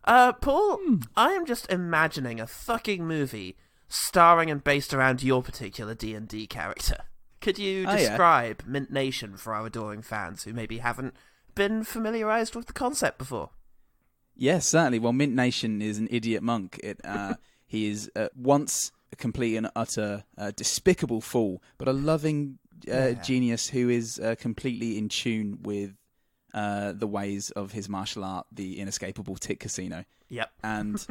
Paul, I am just imagining a fucking movie starring and based around your particular D&D character. Could you describe Mint Nation for our adoring fans who maybe haven't been familiarized with the concept before? Yes, certainly. Well, Mint Nation is an idiot monk. He is once a complete and utter despicable fool, but a loving genius who is completely in tune with the ways of his martial art, the inescapable Tit Casino. Yep. And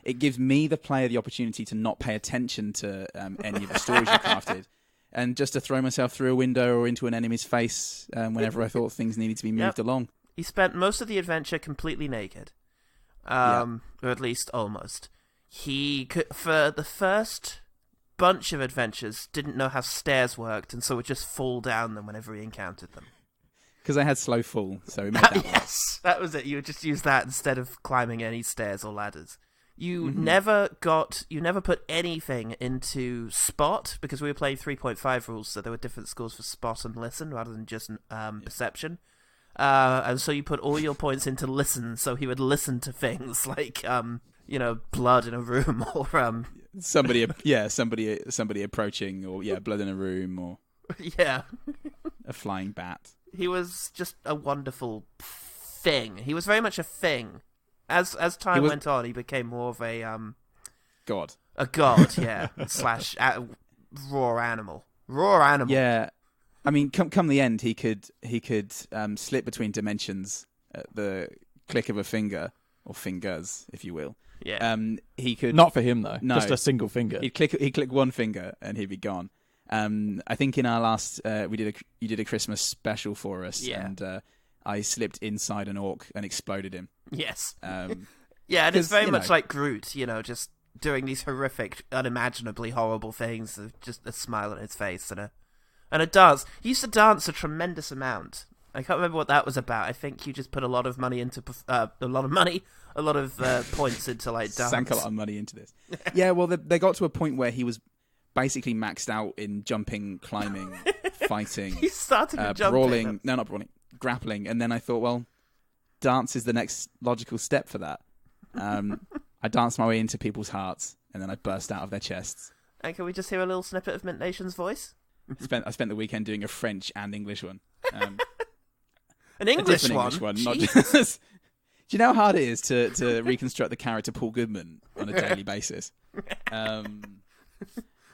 it gives me, the player, the opportunity to not pay attention to any of the stories you crafted, and just to throw myself through a window or into an enemy's face whenever I thought things needed to be moved along. He spent most of the adventure completely naked. Or at least almost. He could, for the first bunch of adventures, didn't know how stairs worked, and so would just fall down them whenever he encountered them. Because I had slow fall, so we made that Yes, that was it. You would just use that instead of climbing any stairs or ladders. You never put anything into spot, because we were playing 3.5 rules, so there were different scores for spot and listen rather than just perception. And so you put all your points into listen, so he would listen to things like blood in a room, or somebody approaching, or blood in a room, or a flying bat. He was just a wonderful thing. He was very much a thing. As time went on, he became more of a god. A god, yeah, / raw animal. Raw animal. Yeah, I mean, come the end, he could slip between dimensions at the click of a finger, or fingers, if you will. Yeah. He could not for him though. No, just a single finger. He'd click one finger and he'd be gone. I think in our last, you did a Christmas special for us, and I slipped inside an orc and exploded him. Yes. And it's very much like Groot, just doing these horrific, unimaginably horrible things with just a smile on his face and a dance. He used to dance a tremendous amount. I can't remember what that was about. I think you just put a lot of money into points into like dance. Sank a lot of money into this. Yeah, well, they got to a point where he was basically maxed out in jumping, climbing, fighting. He started with jumping. Brawling. No, not brawling. Grappling. And then I thought, well, dance is the next logical step for that. I danced my way into people's hearts, and then I burst out of their chests. And can we just hear a little snippet of Mint Nation's voice? I spent the weekend doing a French and English one. An English one? English one, not just... Do you know how hard it is to reconstruct the character Paul Goodman on a daily basis?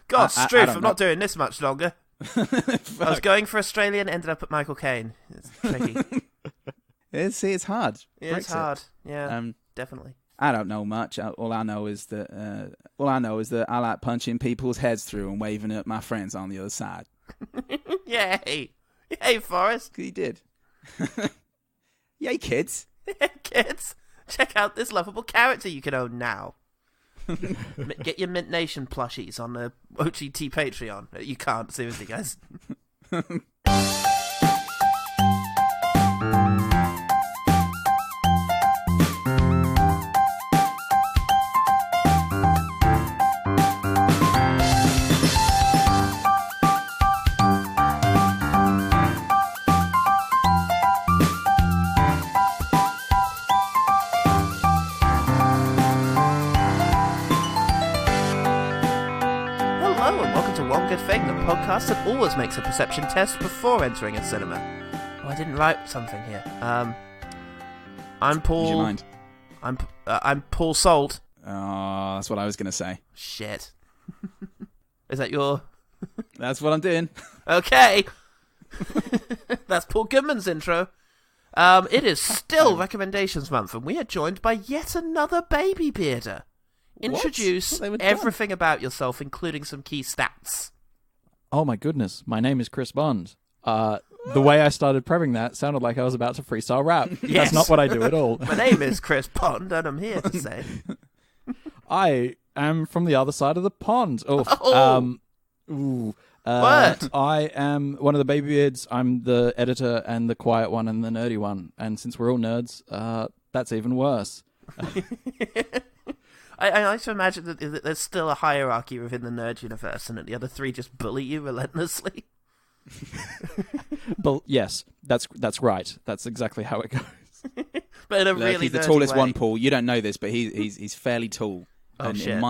God, Struth, I'm not doing this much longer. I was going for Australian, ended up at Michael Caine. It's tricky. It's hard. It's hard. Yeah, definitely. I don't know much. All I know is that I like punching people's heads through and waving at my friends on the other side. Yay! Yay, Forrest! He did. Yay, kids! Kids, check out this lovable character you can own now. Get your Mint Nation plushies on the OGT Patreon. You can't, seriously, guys. Podcast that always makes a perception test before entering a cinema. Oh, I didn't write something here. I'm Paul. Would you mind? I'm Paul Salt. Oh, that's what I was going to say. Shit. Is that your... That's what I'm doing. Okay. That's Paul Goodman's intro. It is still Recommendations Month, and we are joined by yet another baby bearder. Introduce everything about yourself, including some key stats. Oh my goodness, my name is Chris Bond. The way I started prepping that sounded like I was about to freestyle rap. Yes. That's not what I do at all. My name is Chris Bond, and I'm here to say... I am from the other side of the pond. What? I am one of the baby beards. I'm the editor and the quiet one and the nerdy one. And since we're all nerds, that's even worse. I like to imagine that there's still a hierarchy within the nerd universe and that the other three just bully you relentlessly. But yes, that's right. That's exactly how it goes. But in a Look, really he's the nerdy tallest way. one, Paul. You don't know this, but he's fairly tall. Oh, and shit.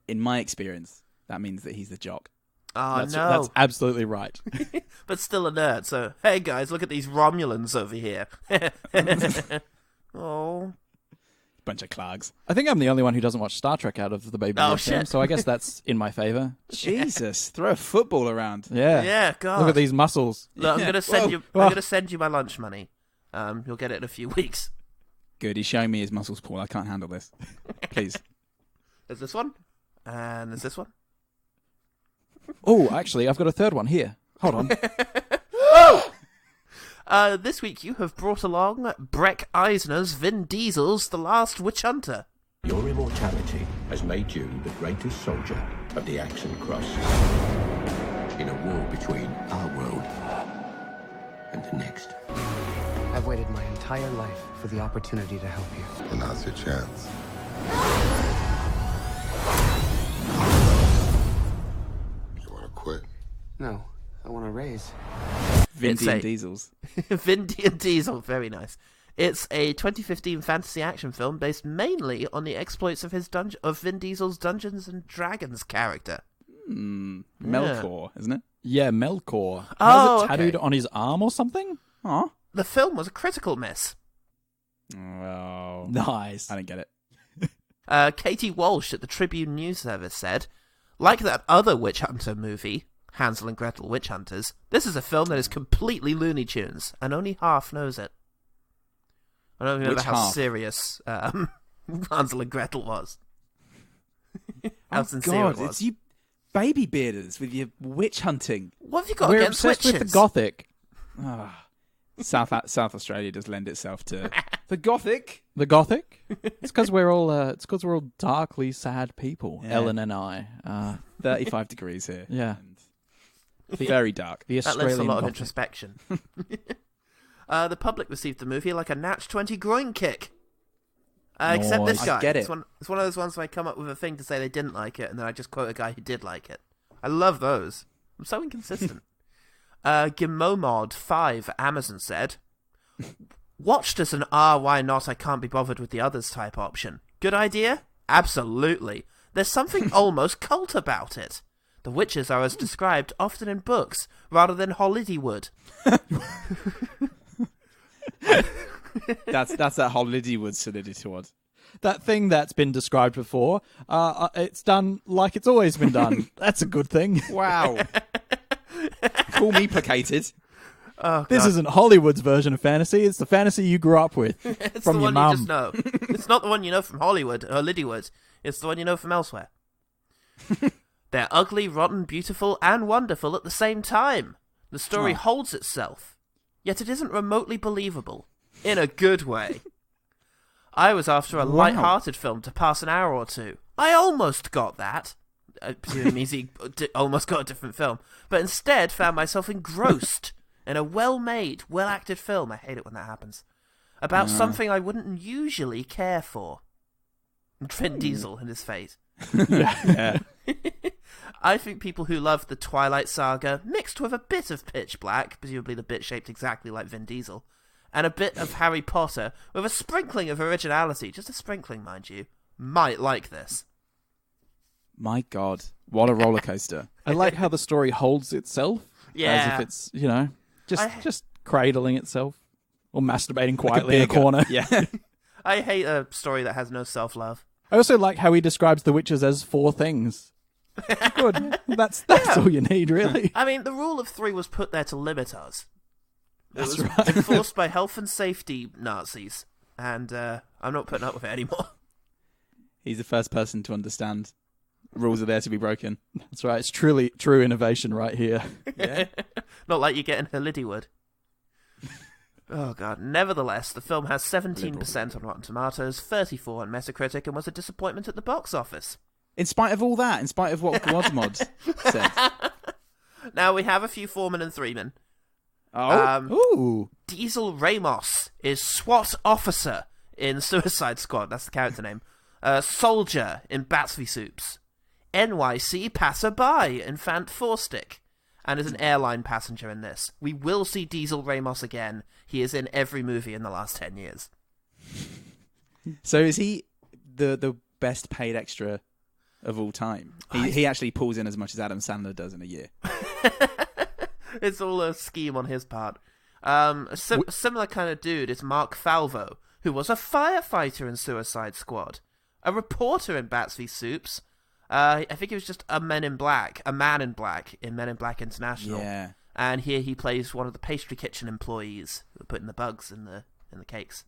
in my experience, that means that he's the jock. Oh, That's no. absolutely right. But still a nerd, so, hey guys, look at these Romulans over here. Oh. Bunch of clarks. I think I'm the only one who doesn't watch Star Trek out of the baby Oh, team, shit. so I guess that's in my favor. Jesus, throw a football around. Yeah. Yeah, God. Look at these muscles. Look, I'm Yeah. gonna send Whoa. you. I'm Whoa. gonna send you my lunch money. You'll get it in a few weeks. Good, he's showing me his muscles, Paul. I can't handle this. Please. There's this one, and there's this one. Oh, actually, I've got a third one here. Hold on. This week you have brought along Breck Eisner's Vin Diesel's The Last Witch Hunter. Your immortality has made you the greatest soldier of the Axe Cross. In a war between our world and the next. I've waited my entire life for the opportunity to help you. And now's your chance. You want to quit? No, I want to raise. It's a- Diesels. Vin Diesel, very nice. It's a 2015 fantasy action film based mainly on the exploits of Vin Diesel's Dungeons and Dragons character. Melkor, isn't it? Yeah, Melkor. He Oh, has it tattooed okay. on his arm or something? Aw. The film was a critical miss. Oh, Nice. I don't get it. Katie Walsh at the Tribune News Service said, like that other Witch Hunter movie, Hansel and Gretel Witch Hunters, this is a film that is completely Looney Tunes, and only half knows it. I don't remember Which how half? serious Hansel and Gretel was. How Oh, sincere God, it was. it's you baby bearders with your witch hunting. What have you got We're against obsessed witches? with the Gothic. South Australia does lend itself to the Gothic. The Gothic? It's because we're all darkly sad people. Yeah. Ellen and I. 35 degrees here. Yeah. And very dark. The That Australian left a lot of Gothic. introspection. The public received the movie like a Natch 20 groin kick. Except this Nice. guy. I get it. It's one of those ones where I come up with a thing to say they didn't like it, and then I just quote a guy who did like it. I love those. I'm so inconsistent. Gimomod5 Amazon said, watched as an why not, I can't be bothered with the others type option. Good idea? Absolutely. There's something almost cult about it. The witches are as described often in books, rather than Holidywood. That's that Holidywood solidity. That thing that's been described before, it's done like it's always been done. That's a good thing. Wow. Call me placated. Oh, This God. isn't Hollywood's version of fantasy. It's the fantasy you grew up with It's from the your one you just mum. know. It's not the one you know from Hollywood or Lydywood. It's the one you know from elsewhere. They're ugly, rotten, beautiful, and wonderful at the same time. The story holds itself, yet it isn't remotely believable. In a good way. I was after a light-hearted film to pass an hour or two. I almost got that. I presume it means he almost got a different film. But instead found myself engrossed in a well-made, well-acted film. I hate it when that happens. About something I wouldn't usually care for. Vin Diesel in his face. Yeah. I think people who love the Twilight Saga, mixed with a bit of Pitch Black, presumably the bit shaped exactly like Vin Diesel, and a bit of Harry Potter, with a sprinkling of originality, just a sprinkling, mind you, might like this. My God, what a roller coaster. I like how the story holds itself. Yeah. As if it's, you know, I- just cradling itself. Or masturbating quietly in a Bigger. corner. Yeah. I hate a story that has no self-love. I also like how he describes the witches as 4 things. Good. That's all you need, really. I mean, the rule of 3 was put there to limit us. That's it was right. enforced by health and safety Nazis, and I'm not putting up with it anymore. He's the first person to understand. Rules are there to be broken. That's right. It's truly true innovation right here. Yeah. Not like you get in Holidywood. Oh, God. Nevertheless, the film has 17% on Rotten Tomatoes, 34 on Metacritic, and was a disappointment at the box office. In spite of all that, in spite of what Godmod said. Now, we have a few foremen and threemen. Oh. Ooh. Diesel Ramos is SWAT officer in Suicide Squad. That's the character name. Soldier in Batsby Soups. NYC passerby in Fant Four-Stick. And is an airline passenger in this. We will see Diesel Ramos again. He is in every movie in the last 10 years. So is he the best paid extra of all time? He actually pulls in as much as Adam Sandler does in a year. It's all a scheme on his part. A similar kind of dude is Mark Falvo, who was a firefighter in Suicide Squad, a reporter in Bats v Soups. I think he was just a man in black in Men in Black International. Yeah. And here he plays one of the pastry kitchen employees who are putting the bugs in the cakes.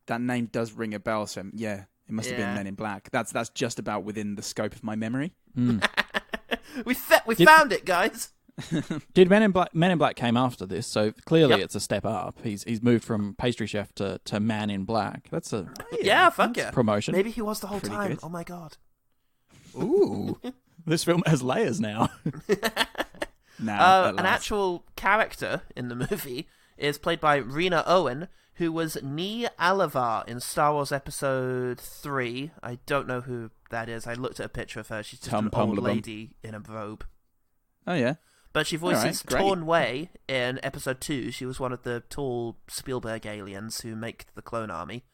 That name does ring a bell, so yeah, it must have been Men in Black. That's just about within the scope of my memory. We found it, guys. Did Men in Black came after this, so clearly it's a step up. He's moved from pastry chef to Man in Black. That's a promotion. Maybe he was the whole Pretty time. good. Oh my god. Ooh, this film has layers now. An actual character in the movie is played by Rena Owen, who was Nee Alavar in Star Wars Episode 3. I don't know who that is. I looked at a picture of her. She's just an old lady in a robe. Oh, yeah. But she voices Great. Torn Way in Episode 2. She was one of the tall Spielberg aliens who make the clone army.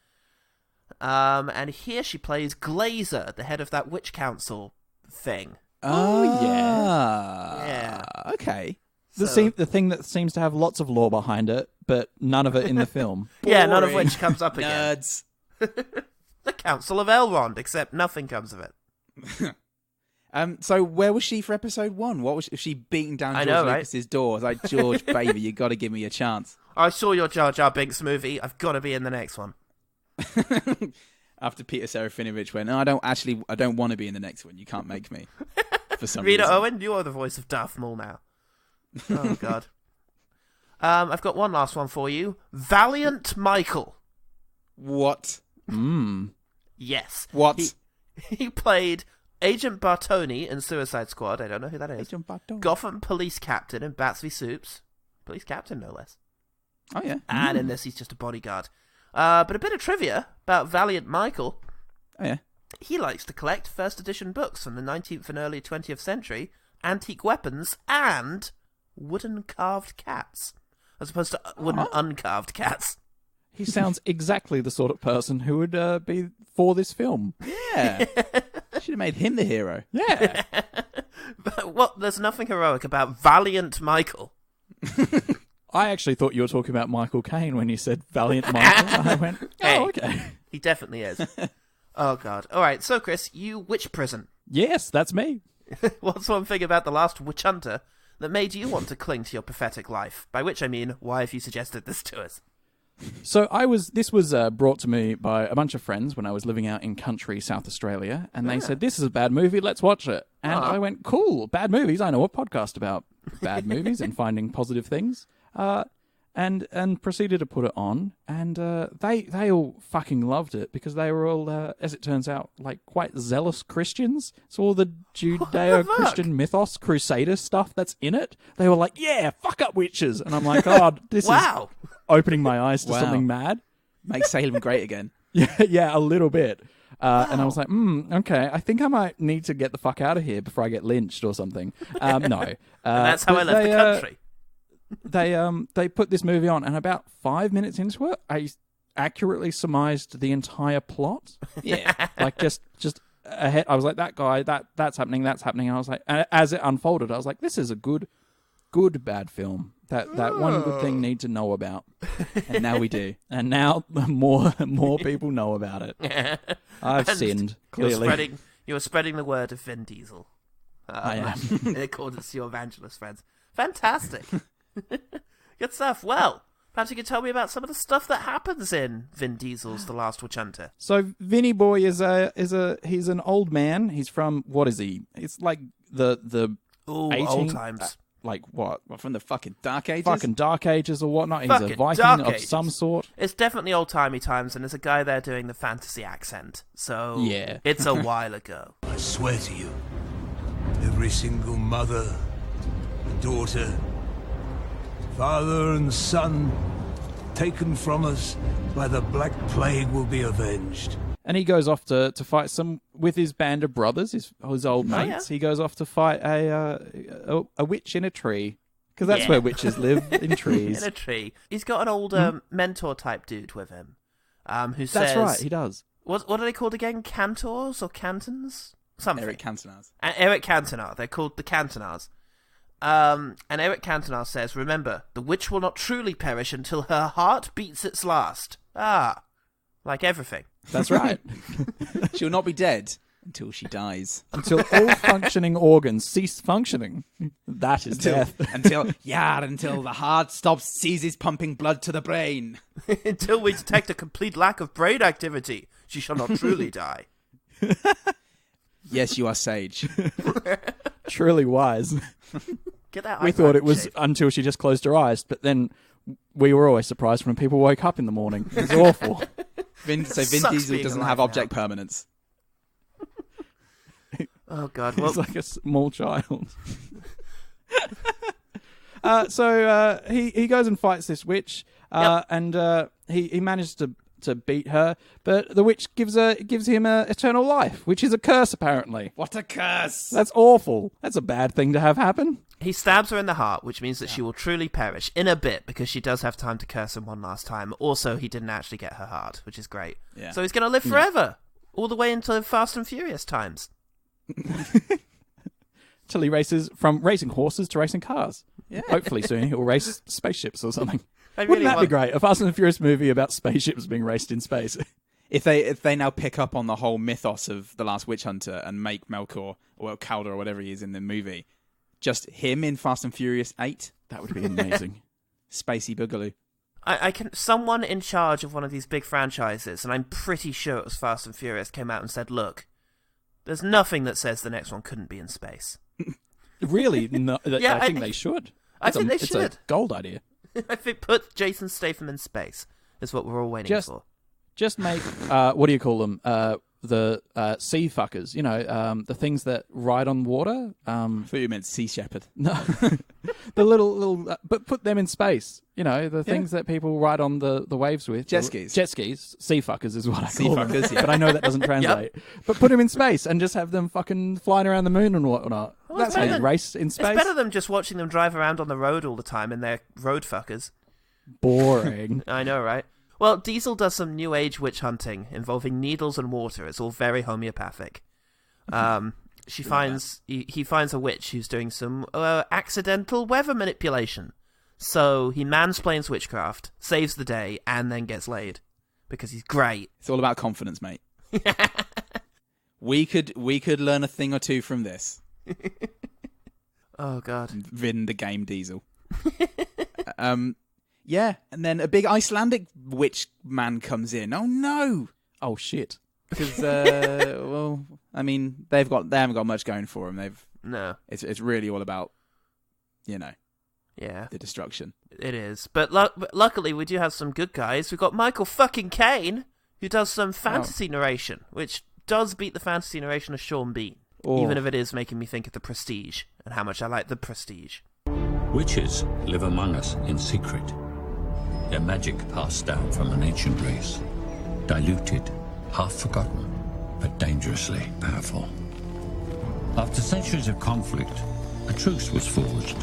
And here she plays Glazer, the head of that witch council thing. Oh, yeah. Okay. The thing that seems to have lots of lore behind it, but none of it in the film. Yeah, none of which comes up again. Nerds. The Council of Elrond, except nothing comes of it. So where was she for episode 1? What was she beating down George Lucas's door? I was like, George, baby, you got to give me a chance. I saw your Jar Jar Binks movie. I've got to be in the next one. After Peter Serafinovich went, no, I don't want to be in the next one. You can't make me. For some Rita reason. Owen, you are the voice of Darth Maul now. Oh God. I've got one last one for you. Valiant Michael. What? Yes. What? He played Agent Bartoni in Suicide Squad. I don't know who that is. Agent Bartoni. Gotham Police Captain in Bats v Soups. Police Captain, no less. Oh, yeah. And in this, he's just a bodyguard. But a bit of trivia about Valiant Michael. Oh, yeah. He likes to collect first edition books from the 19th and early 20th century, antique weapons, and wooden carved cats, as opposed to wooden uncarved cats. He sounds exactly the sort of person who would be for this film. Yeah. Should have made him the hero. Yeah. But there's nothing heroic about Valiant Michael. I actually thought you were talking about Michael Caine when you said Valiant Michael. I went, okay. He definitely is. Oh, God. All right, so, Chris, you witch prison. Yes, that's me. What's one thing about the last witch hunter that made you want to cling to your prophetic life? By which I mean, why have you suggested this to us? So this was brought to me by a bunch of friends when I was living out in country South Australia, and they said, this is a bad movie, let's watch it. And I went, cool, bad movies, I know a podcast about bad movies and finding positive things. And proceeded to put it on, and they all fucking loved it because they were all, as it turns out, like quite zealous Christians. So all the Judeo-Christian mythos crusader stuff that's in it, they were like, yeah, fuck up witches. And I'm like, oh, this is opening my eyes to something mad. Make Salem great again. Yeah, a little bit. And I was like, okay, I think I might need to get the fuck out of here before I get lynched or something. No. And that's how I left the country. They put this movie on, and about 5 minutes into it, I accurately surmised the entire plot. Yeah, like just ahead. I was like, that guy, that's happening. And I was like, as it unfolded, I was like, this is a good bad film. That one good thing need to know about, and now we do. And now more people know about it. I've sinned clearly. You're spreading the word of Vin Diesel. I am in accordance to your evangelist friends. Fantastic. Good stuff. Well, perhaps you could tell me about some of the stuff that happens in Vin Diesel's The Last Witch Hunter. So Vinny Boy he's an old man. He's from, what is he? It's like the old times. Like what? From the fucking Dark Ages? Fucking Dark Ages or whatnot. He's fucking a Viking of some sort. It's definitely old-timey times, and there's a guy there doing the fantasy accent. So yeah. It's a while ago. I swear to you, every single mother, daughter, father and son taken from us by the Black Plague will be avenged. And he goes off to fight with his band of brothers, his old mates. Yeah. He goes off to fight a witch in a tree. Because that's where witches live, in trees. In a tree. He's got an old mentor-type dude with him. who says... That's right, he does. What are they called again? Cantors or cantons? Something. Eric Cantonars. Eric Cantona. They're called the Cantonars. And Eric Cantona says, remember, the witch will not truly perish until her heart beats its last. Ah, like everything. That's right. She'll not be dead until she dies. Until all functioning organs cease functioning. That is death. Until the heart ceases pumping blood to the brain. Until we detect a complete lack of brain activity, she shall not truly die. Yes, you are sage. Truly wise. Get that. We thought it was until she just closed her eyes, but then we were always surprised when people woke up in the morning. It was awful. Vin Diesel doesn't have object permanence. Oh, God. He's like a small child. So he goes and fights this witch, and he manages to beat her, but the witch gives him eternal life, which is a curse, apparently. What a curse! That's awful. That's a bad thing to have happen. He stabs her in the heart, which means that she will truly perish in a bit, because she does have time to curse him one last time. Also, he didn't actually get her heart, which is great. Yeah. So he's going to live forever, all the way into Fast and Furious times. Till he races from racing horses to racing cars. Yeah. Hopefully soon he'll race spaceships or something. I Wouldn't really that be great? A Fast and Furious movie about spaceships being raced in space. If they now pick up on the whole mythos of the Last Witch Hunter and make Melkor or Calder or whatever he is in the movie, just him in Fast and Furious 8, That would be amazing. Spacey Boogaloo. I can. Someone in charge of one of these big franchises, and I'm pretty sure it was Fast and Furious, came out and said, "Look, there's nothing that says the next one couldn't be in space." Really? No, Yeah, I think they should. I think they It's should. a gold idea. I think put Jason Statham in space is what we're all waiting for. Just make what do you call them? The sea fuckers. You know, the things that ride on water. I thought you meant Sea Shepherd. No, the little, but put them in space. You know, the things that people ride on the waves with. Jet skis. Jet skis. Sea fuckers is what I Sea call them. fuckers, yeah. But I know that doesn't translate. But put them in space and just have them fucking flying around the moon and whatnot. Well, That's how you race in space. It's better than just watching them drive around on the road all the time in their road fuckers. Boring. I know, right? Well, Diesel does some new age witch hunting involving needles and water. It's all very homeopathic. He finds a witch who's doing some accidental weather manipulation. So he mansplains witchcraft, saves the day, and then gets laid because he's great. It's all about confidence, mate. We could learn a thing or two from this. Oh God, Vin the Game Diesel. Yeah, and then a big Icelandic witch man comes in. Oh no! Oh shit! Because well, I mean, they haven't got much going for them. No, it's really all about, yeah, the destruction. It is. But luckily, we do have some good guys. We've got Michael fucking Caine, who does some fantasy narration, which does beat the fantasy narration of Sean Bean, even if it is making me think of The Prestige and how much I like The Prestige. Witches live among us in secret. Their magic passed down from an ancient race. Diluted, half forgotten, but dangerously powerful. After centuries of conflict, a truce was forged.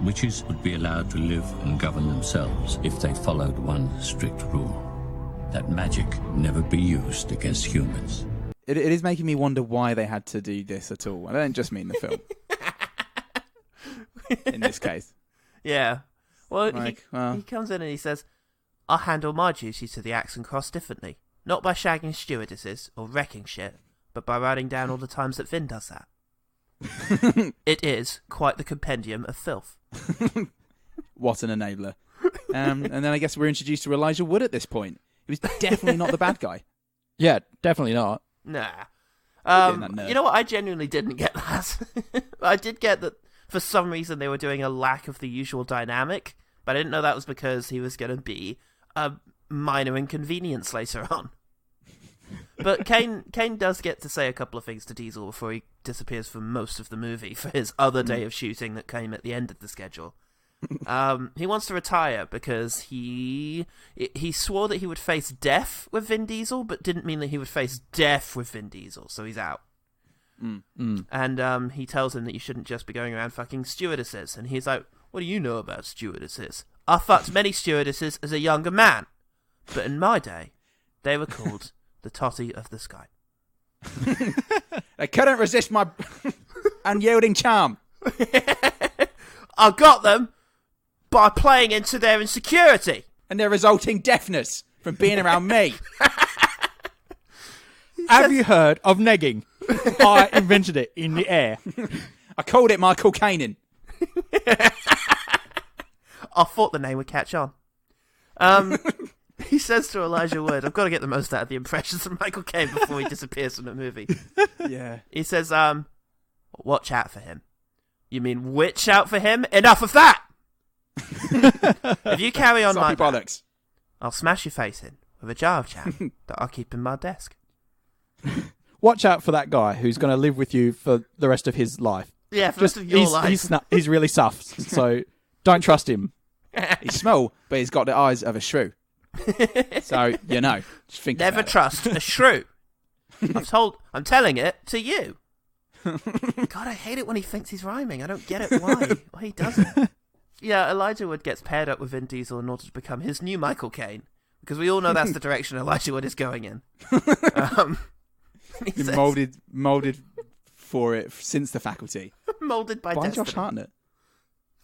Witches would be allowed to live and govern themselves if they followed one strict rule. That magic never be used against humans. It is making me wonder why they had to do this at all. I don't just mean the film. In this case. Yeah. Well, well, he comes in and he says, "I'll handle my duties to the axe and cross differently. Not by shagging stewardesses or wrecking shit, but by writing down all the times that Vin does that." It is quite the compendium of filth. What an enabler. And then I guess we're introduced to Elijah Wood at this point. He was definitely not the bad guy. Yeah, definitely not. Nah. That You know what? I genuinely didn't get that. I did get that for some reason they were doing a lack of the usual dynamic, but I didn't know that was because he was going to be a minor inconvenience later on. But Caine does get to say a couple of things to Diesel before he disappears for most of the movie for his other day of shooting that came at the end of the schedule. He wants to retire because he swore that he would face death with Vin Diesel, but didn't mean that he would face death with Vin Diesel, so he's out. And he tells him that you shouldn't just be going around fucking stewardesses, and he's like, "What do you know about stewardesses? I fucked many stewardesses as a younger man, but in my day, They were called the Totty of the Sky. They couldn't resist my unyielding charm. I got them by playing into their insecurity. And their resulting deafness from being around me. Have you heard of negging? I invented it in the air. I called it Michael Caine. I thought the name would catch on. He says to Elijah Wood, I've got to get the most out of the impressions of Michael Caine before he disappears from the movie. Yeah. He says, watch out for him. You mean witch out for him? Enough of that! If you carry on like that, I'll smash your face in with a jar of jam that I'll keep in my desk. Watch out for that guy who's going to live with you for the rest of his life. Yeah, for the rest of your life. He's really soft, so don't trust him. He's small, but he's got the eyes of a shrew. So, just think never trust a shrew. I'm telling it to you. God, I hate it when he thinks he's rhyming. I don't get it why he doesn't. Yeah, Elijah Wood gets paired up with Vin Diesel in order to become his new Michael Caine, because we all know that's the direction Elijah Wood is going in. He says, molded for it since the faculty. Molded by destiny. Josh Hartnett.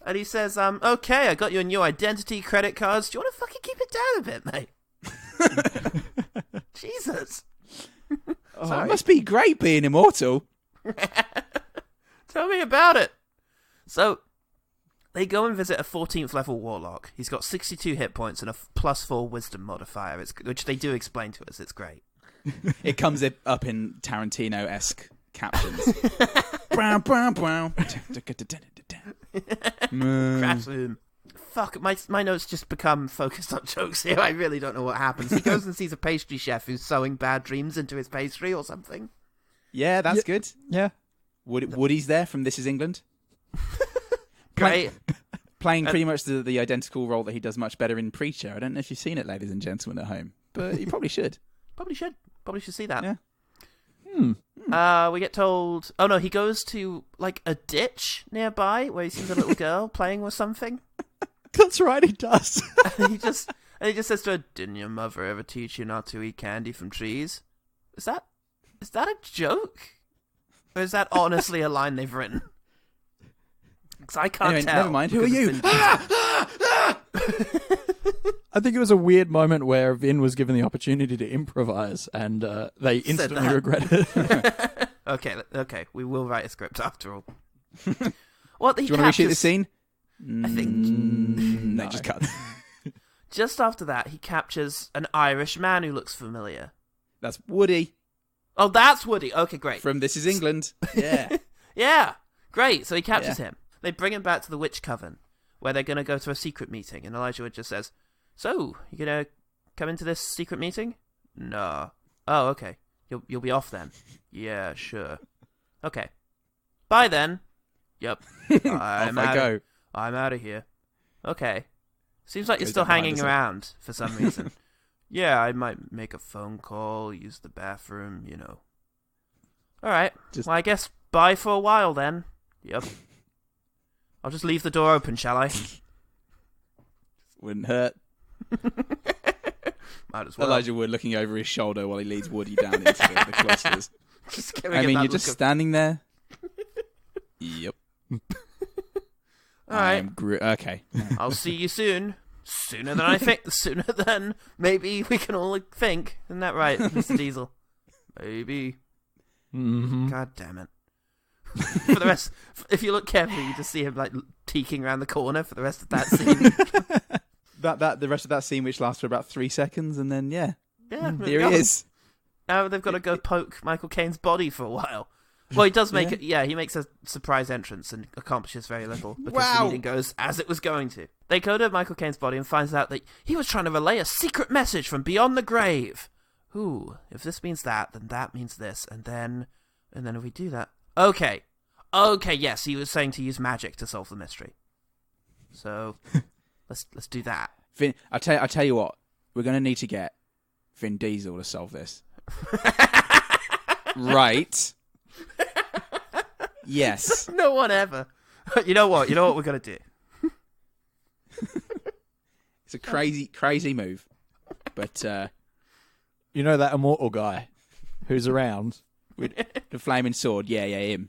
And he says, okay, I got you a new identity, credit cards. Do you want to fucking keep it down a bit, mate? Jesus. Oh, it must be great being immortal. Tell me about it. So, they go and visit a 14th level warlock. He's got 62 hit points and a +4 wisdom modifier, which they do explain to us. It's great. It comes up in Tarantino-esque captions. Brown, brown, brown. Fuck, my notes just become focused on jokes here. I really don't know what happens. He goes and sees a pastry chef who's sewing bad dreams into his pastry or something. Yeah, that's good. Yeah. Woody's there from This Is England. Great. Playing pretty much the identical role that he does much better in Preacher. I don't know if you've seen it, ladies and gentlemen at home, but you probably should. Probably should see that. Yeah. We get told... Oh, no, he goes to, like, a ditch nearby where he sees a little girl playing with something. That's right, he does. and he just says to her, didn't your mother ever teach you not to eat candy from trees? Is that a joke? Or is that honestly a line they've written? Because I can't tell. Never mind. Who are you? I think it was a weird moment where Vin was given the opportunity to improvise, and they instantly regretted it. Okay. We will write a script after all. What? Do you want to reshoot the scene? I think... No, just cut. Just after that, he captures an Irish man who looks familiar. That's Woody. Oh, that's Woody. Okay, great. From This Is England. Yeah. Yeah, great. So he captures him. They bring him back to the Witch Coven, where they're going to go to a secret meeting, and Elijah Wood just says, so, you going to come into this secret meeting? No. Oh, okay. You'll be off then. Yeah, sure. Okay. Bye then. Yep. Off I go. I'm out of here. Okay. Seems like you're still hanging around for some reason. Yeah, I might make a phone call, use the bathroom, Alright. Well, I guess bye for a while then. Yep. I'll just leave the door open, shall I? Wouldn't hurt. Might as well. Elijah Wood looking over his shoulder while he leads Woody down into the cloisters. You're just standing there. Yep. Alright. Okay. I'll see you soon. Sooner than I think. Sooner than maybe we can all think. Isn't that right, Mr. Diesel? Maybe. Mm-hmm. God damn it. For the rest, if you look carefully, you just see him like peeking around the corner for the rest of that scene. The rest of that scene, which lasts for about 3 seconds, and then here he is. Now they've got to go poke Michael Caine's body for a while. Well, he does make it. Yeah, he makes a surprise entrance and accomplishes very little because the meeting goes as it was going to. They go to Michael Caine's body and finds out that he was trying to relay a secret message from beyond the grave. Ooh, if this means that, then that means this, and then if we do that, okay, yes, he was saying to use magic to solve the mystery. So let's do that. Vin, I tell you what, we're gonna need to get Vin Diesel to solve this. Right. Yes. No one ever. You know what we're going to do? It's a crazy move. But You know that immortal guy who's around? With the flaming sword. Yeah, him.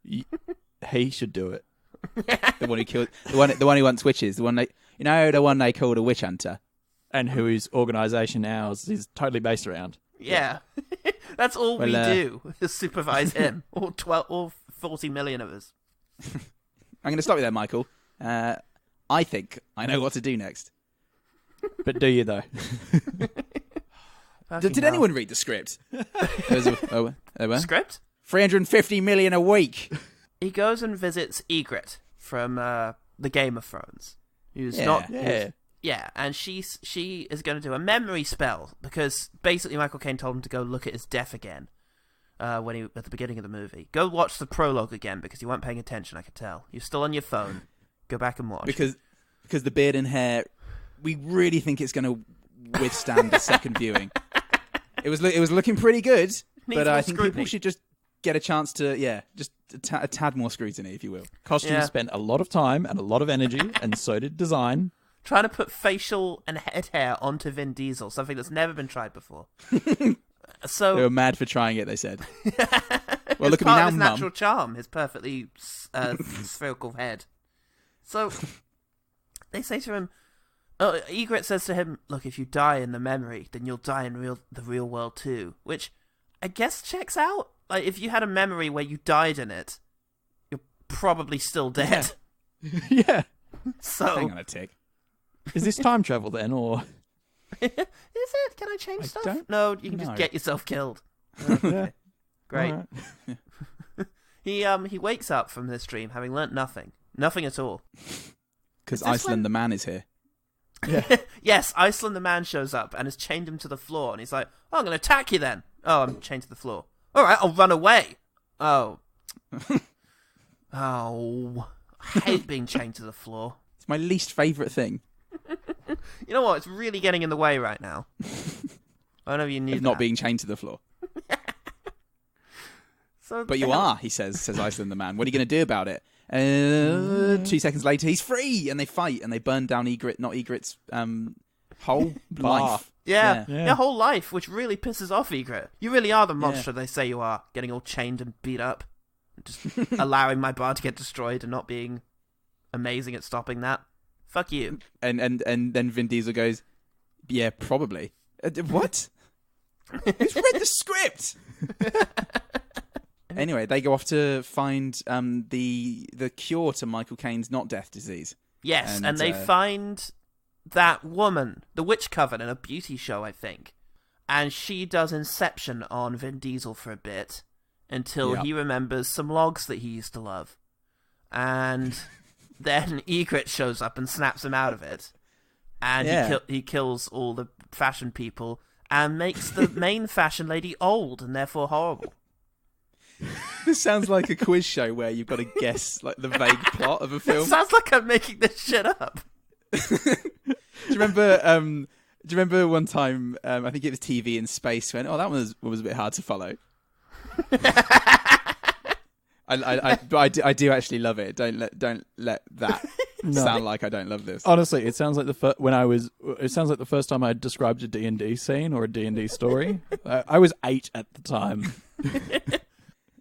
He should do it. The one who killed the one who wants witches. The one they called a witch hunter. And whose organisation now is totally based around. Yeah. That's all we do, is supervise him. All 40 million of us. I'm going to stop you there, Michael. I think I know what to do next. But do you, though? Did anyone read the script? Script? 350 million a week. He goes and visits Ygritte from the Game of Thrones. And she is going to do a memory spell because basically Michael Caine told him to go look at his death again at the beginning of the movie. Go watch the prologue again because you weren't paying attention. I could tell you're still on your phone. Go back and watch because the beard and hair. We really think it's going to withstand a second viewing. It was looking pretty good, but I think people should just get a chance to just a tad more scrutiny, if you will. Costumes spent a lot of time and a lot of energy, and so did design. Trying to put facial and head hair onto Vin Diesel, something that's never been tried before. So they were mad for trying it. They said, "Well, look at me now, Mum." His natural charm, his perfectly spherical head. So they say to him, Ygritte says to him, "Look, if you die in the memory, then you'll die in the real world too." Which I guess checks out. Like, if you had a memory where you died in it, you're probably still dead. Yeah. So hang on a tick. Is this time travel then, or is it? Can I change stuff? No, you can just get yourself killed. Yeah. Great. Right. He wakes up from this dream having learnt nothing at all. Because Iceland the man is here. Yeah. Yes, Iceland the man shows up and has chained him to the floor, and he's like, "Oh, I'm going to attack you then." "Oh, I'm chained to the floor." "All right, I'll run away." "Oh." Oh. I hate being chained to the floor. It's my least favourite thing. You know what? It's really getting in the way right now. I don't know if you knew that. Not being chained to the floor. But you are, says Iceland the man. What are you going to do about it? 2 seconds later, he's free, and they fight, and they burn down Ygritte's whole life. Yeah, whole life, which really pisses off Ygritte. You really are the monster they say you are, getting all chained and beat up. Just allowing my bar to get destroyed and not being amazing at stopping that. Fuck you. And then Vin Diesel goes, "Yeah, probably." What? Who's read the script? Anyway, they go off to find the cure to Michael Caine's not death disease. Yes, and they find that woman, the witch coven, in a beauty show, I think. And she does Inception on Vin Diesel for a bit until he remembers some logs that he used to love. And then Ygritte shows up and snaps him out of it. And he kills all the fashion people and makes the main fashion lady old and therefore horrible. This sounds like a quiz show where you've got to guess like the vague plot of a film. It sounds like I'm making this shit up. Do you remember one time? I think it was TV in Space. When that one was a bit hard to follow. I do actually love it. Don't let that sound like I don't love this. Honestly, it sounds like it sounds like the first time I described a D&D scene or a D&D story. I was 8 at the time.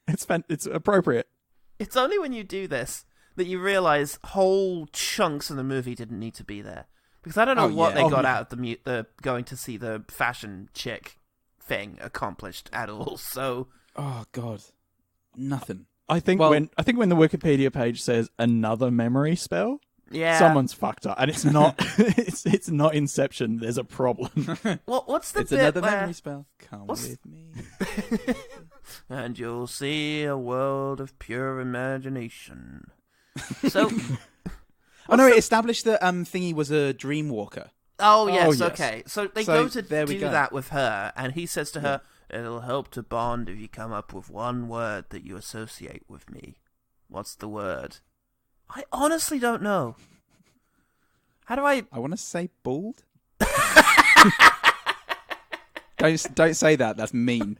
It's appropriate. It's only when you do this that you realise whole chunks of the movie didn't need to be there. Because I don't know what they got out of the going to see the fashion chick thing accomplished at all. So, oh god, nothing. I think when the Wikipedia page says another memory spell, someone's fucked up, and it's not it's not Inception. There's a problem. What's the it's bit another where... memory spell. Come with me. And you'll see a world of pure imagination. So, it established that Thingy was a dream walker. Oh yes, okay. So they go to do that with her, and he says to her, "It'll help to bond if you come up with one word that you associate with me." What's the word? I honestly don't know. How do I want to say bald. Don't say that. That's mean.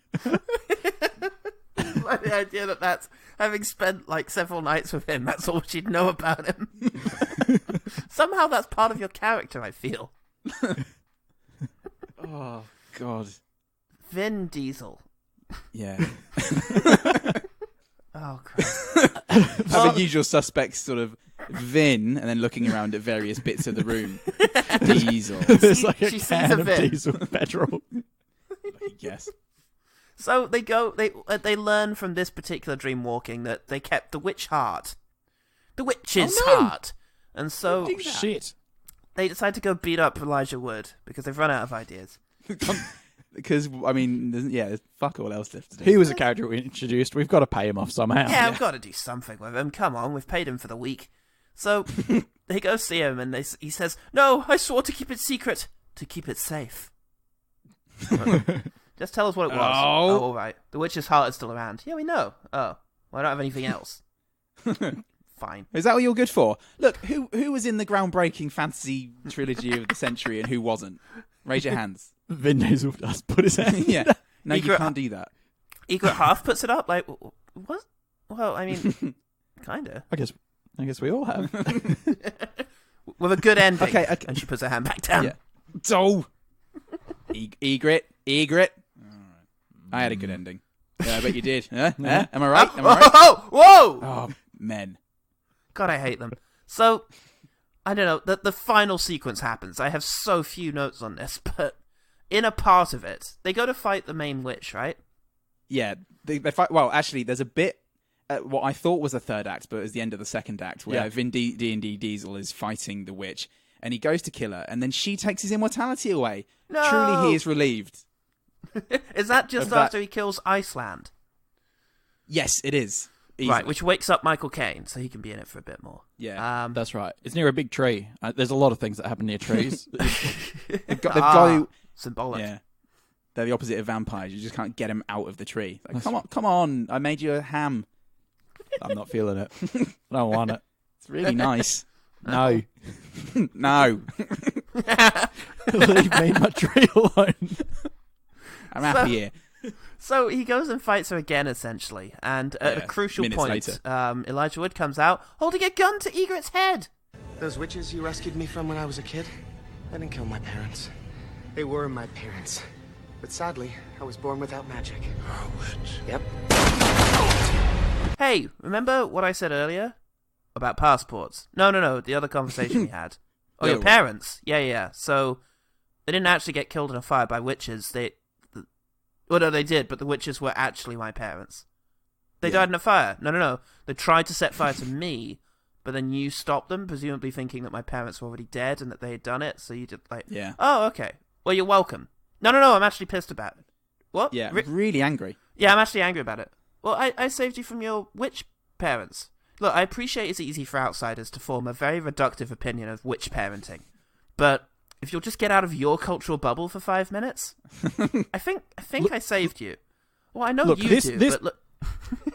Like the idea that's having spent like several nights with him, that's all she'd know about him. Somehow that's part of your character, I feel. Oh god. Vin Diesel. Yeah. Oh, Christ. Have the usual suspects sort of Vin, and then looking around at various bits of the room. Diesel. There's like a She sees can a of Vin. diesel petrol. Yes. So they learn from this particular dream walking that they kept the witch heart. The witch's heart. And so Shit. they decide to go beat up Elijah Wood because they've run out of ideas. Because, I mean, there's fuck all else left to do. He was a character we introduced. We've got to pay him off somehow. Yeah, we've got to do something with him. Come on, we've paid him for the week. So they go see him, and he says, "No, I swore to keep it secret, to keep it safe." Just tell us what it was. Oh, all right. The witch's heart is still around. Yeah, we know. Oh, well, I don't have anything else. Fine. Is that what you're good for? Look, who was in the groundbreaking fantasy trilogy of the century and who wasn't? Raise your hands. Vin Diesel does put his hand. Yeah. No, you can't do that. Ygritte half puts it up. Like, what? Well, I mean, kinda. I guess we all have. With a good ending. Okay. And she puts her hand back down. Yeah. Oh. Ygritte. I had a good ending. Yeah, I bet you did. Huh? Am I right? Whoa! Oh, men. God, I hate them. So, I don't know. The final sequence happens. I have so few notes on this, but in a part of it, they go to fight the main witch, right? Yeah. They fight. Well, actually, there's a bit. What I thought was the third act, but it was the end of the second act, where Vin D&D Diesel is fighting the witch, and he goes to kill her, and then she takes his immortality away. No! Truly, he is relieved. Is that just after he kills Iceland? Yes, it is. Easily. Right, which wakes up Michael Caine, so he can be in it for a bit more. Yeah. That's right. It's near a big tree. There's a lot of things that happen near trees. They've got symbolic. Yeah. They're the opposite of vampires. You just can't get them out of the tree. Like, come on. I made you a ham. I'm not feeling it. I don't want it. It's really nice. No. No. Leave me my tree alone. I'm happy here. So he goes and fights her again, essentially. And at a crucial point, Elijah Wood comes out holding a gun to Ygritte's head. Those witches you rescued me from when I was a kid, I didn't kill my parents. They were my parents. But sadly, I was born without magic. Oh, witch. Yep. Hey, remember what I said earlier? About passports? No, the other conversation we had. Oh, your parents? Yeah. So, they didn't actually get killed in a fire by witches. Well, no, they did, but the witches were actually my parents. They died in a fire. No. They tried to set fire to me, but then you stopped them, presumably thinking that my parents were already dead and that they had done it, so you did, Yeah. Oh, okay. Well, you're welcome. No, I'm actually pissed about it. What? Yeah, really angry. Yeah, I'm actually angry about it. Well, I saved you from your witch parents. Look, I appreciate it's easy for outsiders to form a very reductive opinion of witch parenting, but if you'll just get out of your cultural bubble for 5 minutes, I think I saved you. Well, I know look, you do, but look...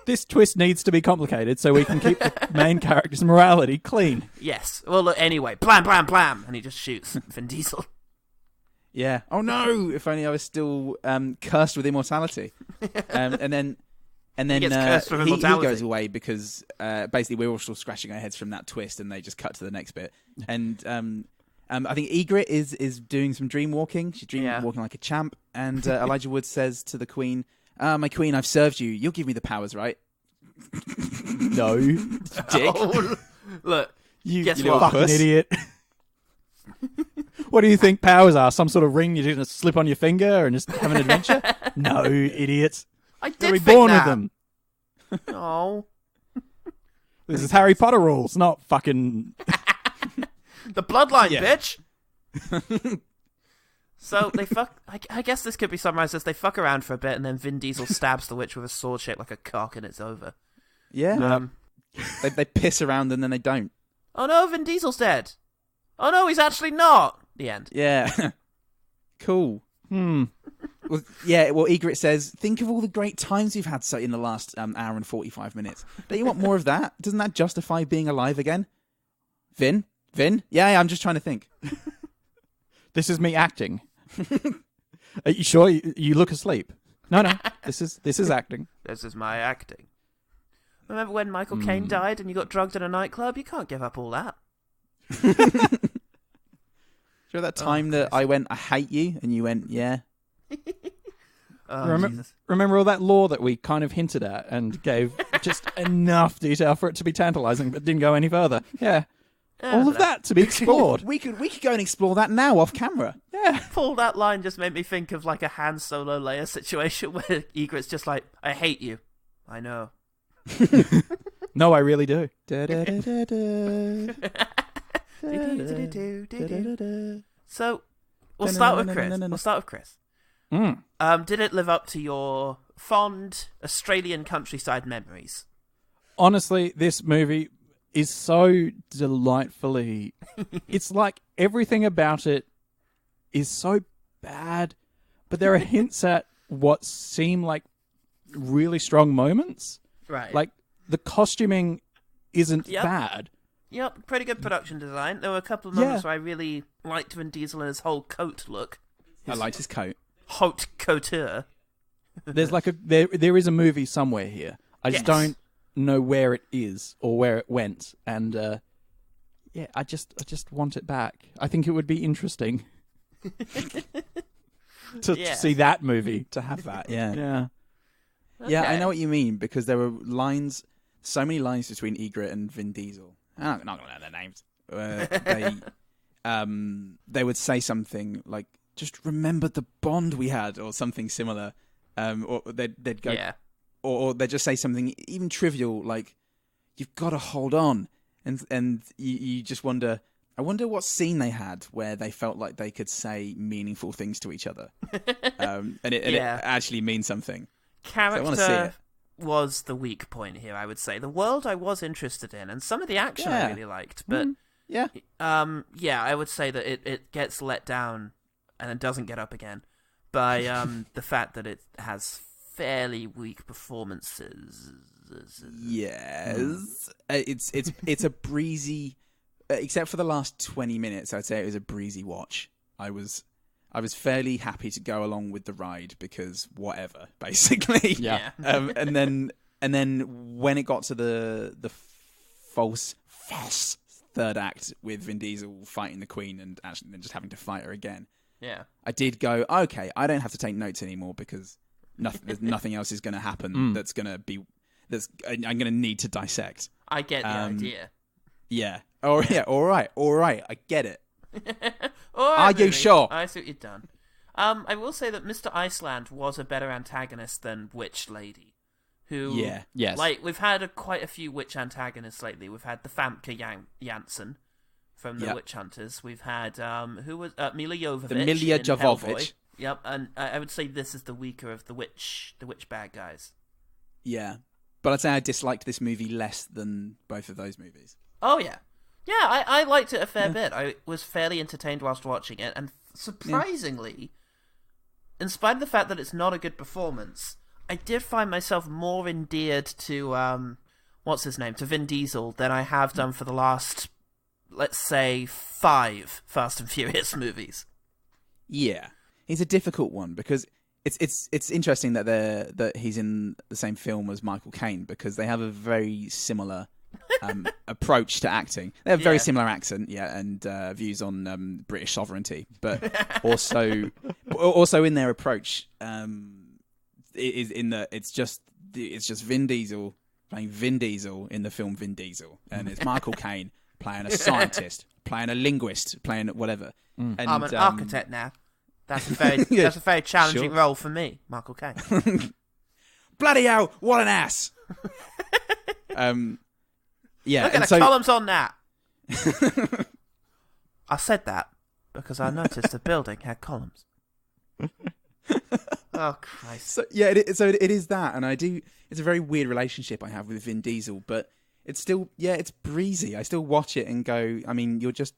This twist needs to be complicated so we can keep the main character's morality clean. Yes. Well, look, anyway, blam, blam, blam, and he just shoots Vin Diesel. Yeah. Oh no! If only I was still cursed with immortality. And then he gets cursed with he immortality. goes away because basically we're all still scratching our heads from that twist, and they just cut to the next bit. And I think Ygritte is doing some dream walking. She's walking like a champ. And Elijah Wood says to the Queen, "My Queen, I've served you. You'll give me the powers, right?" No, dick. Oh, look, you guess little what? fucking idiot. What do you think powers are? Some sort of ring you're going to slip on your finger and just have an adventure? No, idiot. I did You'll be think born that. with them. Oh. This is Harry Potter rules, not fucking... The bloodline, Yeah. bitch! So, they fuck... I guess this could be summarized as they fuck around for a bit, and then Vin Diesel stabs the witch with a sword shaped like a cock, and it's over. Yeah. They piss around and then they don't. Oh no, Vin Diesel's dead! Oh no, he's actually not! The end. Yeah. Cool. Well, Ygritte says, think of all the great times we've had in the last hour and 45 minutes. Don't you want more of that? Doesn't that justify being alive again? Vin? Yeah, I'm just trying to think. This is me acting. Are you sure? You look asleep. No. This is acting. This is my acting. Remember when Michael Caine died and you got drugged in a nightclub? You can't give up all that. Sure that time that I went, I hate you, and you went, yeah. Jesus. Remember all that lore that we kind of hinted at and gave just enough detail for it to be tantalizing, but didn't go any further. Yeah. All of that to be explored. We could go and explore that now off camera. Yeah. Paul, that line just made me think of like a Han Solo Leia situation where Ygritte's just like, I hate you. I know. No, I really do. So, we'll start with Chris. Did it live up to your fond Australian countryside memories? Honestly, this movie is so delightfully... It's like everything about it is so bad, but there are hints at what seem like really strong moments. Right. Like, the costuming isn't bad. Yep, pretty good production design. There were a couple of moments where I really liked Vin Diesel and his whole coat look. I liked his coat. Haute couture. There's like there is a movie somewhere here. I just don't know where it is or where it went, and I just want it back. I think it would be interesting to see that movie, to have that. Yeah. Okay. Yeah, I know what you mean, because there were so many lines between Ygritte and Vin Diesel. I'm not going to know their names. They would say something like, just remember the bond we had, or something similar. Or they'd go, or they'd just say something even trivial, like, you've got to hold on. And you just wonder, I wonder what scene they had where they felt like they could say meaningful things to each other. And it actually means something. Character I want to see it. Was the weak point here, I would say. The world I was interested in, and some of the action I really liked, but I would say that it gets let down and then doesn't get up again by the fact that it has fairly weak performances. Yes, it's a breezy, except for the last 20 minutes. I'd say it was a breezy watch. I was fairly happy to go along with the ride because whatever, basically. Yeah. And then when it got to the false third act with Vin Diesel fighting the Queen and actually then just having to fight her again. Yeah. I did go, okay, I don't have to take notes anymore because nothing else is going to happen I'm going to need to dissect. I get the idea. Yeah. Oh yeah. All right. I get it. Are you sure? I see what you've done. I will say that Mr. Iceland was a better antagonist than Witch Lady, who, like, we've had quite a few witch antagonists lately. We've had the Famke Janssen from the Witch Hunters. We've had who was Mila Jovovich. The Mila in Jovovich. Hellboy. Yep, and I would say this is the weaker of the witch bad guys. Yeah, but I'd say I disliked this movie less than both of those movies. Oh yeah. Yeah, I liked it a fair bit. I was fairly entertained whilst watching it, and surprisingly, in spite of the fact that it's not a good performance, I did find myself more endeared to, to Vin Diesel than I have done for the last, let's say, 5 Fast and Furious movies. Yeah, he's a difficult one because it's interesting that he's in the same film as Michael Caine because they have a very similar approach to acting. They have a very similar accent, and views on British sovereignty, but also in their approach, is in that it's just Vin Diesel playing Vin Diesel in the film Vin Diesel, and it's Michael Caine playing a scientist, playing a linguist, playing whatever. And, I'm an architect now. That's a very challenging role for me, Michael Caine. Bloody hell! What an ass! Yeah, look at the columns on that. I said that because I noticed the building had columns. Oh Christ! So it is that, and I do. It's a very weird relationship I have with Vin Diesel, but it's still it's breezy. I still watch it and go, I mean, you're just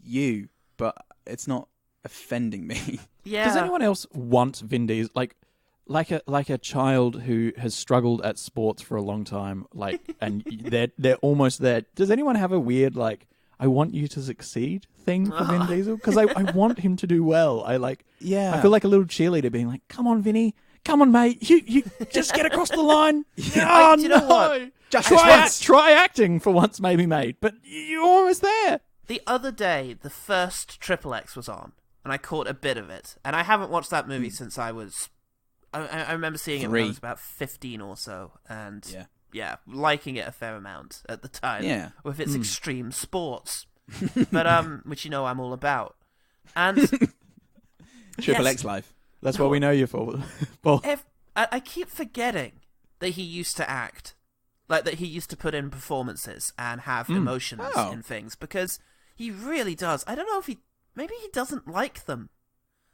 you, but it's not offending me. Yeah. Does anyone else want Vin Diesel like a child who has struggled at sports for a long time, and they're almost there? Does anyone have a weird I want you to succeed thing for Vin Diesel? Because I want him to do well. I feel like a little cheerleader being like, come on, Vinny, come on, mate, you just get across the line. Oh, do you know what? Just try acting for once, maybe, mate, but you're almost there. The other day, the first Triple X was on. and I caught a bit of it. And I haven't watched that movie since I was... I remember seeing it when I was about 15 or so, and liking it a fair amount at the time with its extreme sports, but which I'm all about. And Triple X life. That's what we know you for. Well, I keep forgetting that he used to act, like that he used to put in performances and have emotions in things, because he really does. I don't know if maybe he doesn't like them,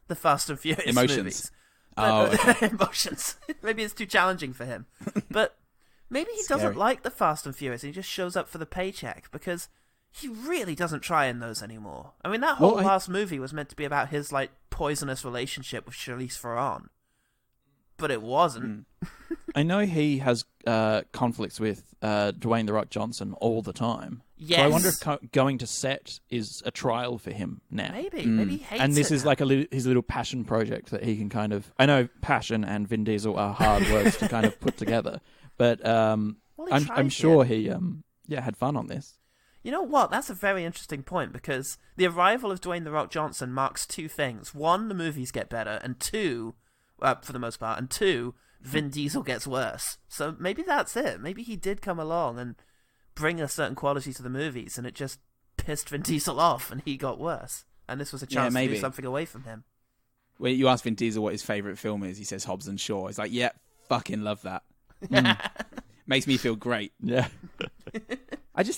the Fast and Furious movies. But, emotions. Maybe it's too challenging for him. But maybe he doesn't like the Fast and Furious and he just shows up for the paycheck, because he really doesn't try in those anymore. I mean, that whole last movie was meant to be about his like poisonous relationship with Charlize Theron. But it wasn't. I know he has conflicts with Dwayne "The Rock" Johnson all the time. Yes. So I wonder if going to set is a trial for him now. Maybe he hates it. And this is now. like his little passion project that he can kind of... I know passion and Vin Diesel are hard words to kind of put together, but I'm sure he had fun on this. You know what? That's a very interesting point, because the arrival of Dwayne "The Rock" Johnson marks two things. One, the movies get better, and two, for the most part, and two, Vin Diesel gets worse. So maybe that's it. Maybe he did come along and bring a certain quality to the movies, and it just pissed Vin Diesel off, and he got worse. And this was a chance to do something away from him. When you ask Vin Diesel what his favourite film is, he says Hobbs and Shaw. He's like, yeah, fucking love that. Makes me feel great. Yeah.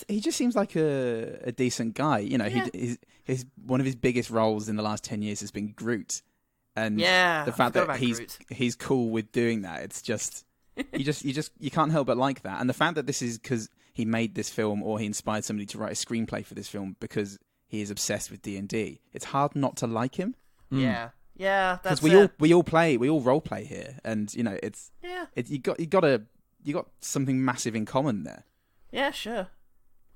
He just seems like a decent guy. You know, his one of his biggest roles in the last 10 years has been Groot. And the fact that he's cool with doing that, it's just you can't help but like that. And the fact that this is because he made this film, or he inspired somebody to write a screenplay for this film because he is obsessed with D&D. It's hard not to like him. Yeah, that's because we all role play here, and you know you got something massive in common there. Yeah, sure.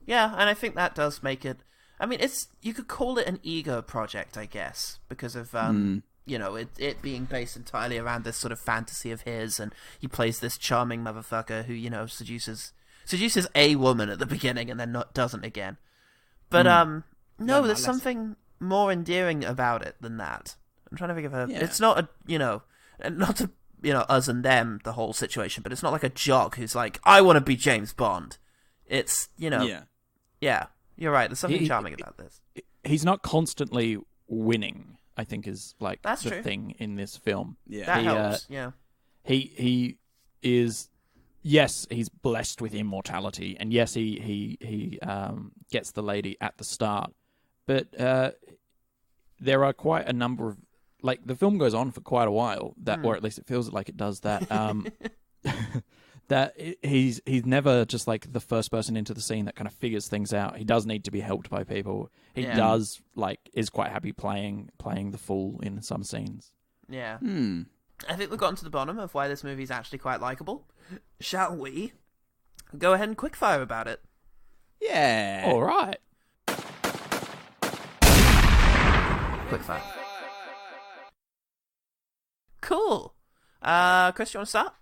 Yeah, and I think that does make it. I mean, you could call it an ego project, I guess, because of it being based entirely around this sort of fantasy of his, and he plays this charming motherfucker who seduces a woman at the beginning and then doesn't again. But there's something more endearing about it than that. I'm trying to think of it's not not to us and them, the whole situation, but it's not like a jock who's like, I want to be James Bond. It's yeah, you're right. There's something charming about this. He's not constantly winning, I think, is like That's the true. thing in this film. Yeah, that helps. Yeah, he is. Yes, he's blessed with immortality, and yes, he gets the lady at the start. But there are quite a number of the film goes on for quite a while, or at least it feels like it does. That he's never just like the first person into the scene that kind of figures things out. He does need to be helped by people. He does is quite happy playing the fool in some scenes. Yeah. I think we've gotten to the bottom of why this movie is actually quite likable. Shall we go ahead and quickfire about it? Yeah. All right. Quickfire. Cool. Chris, you want to start?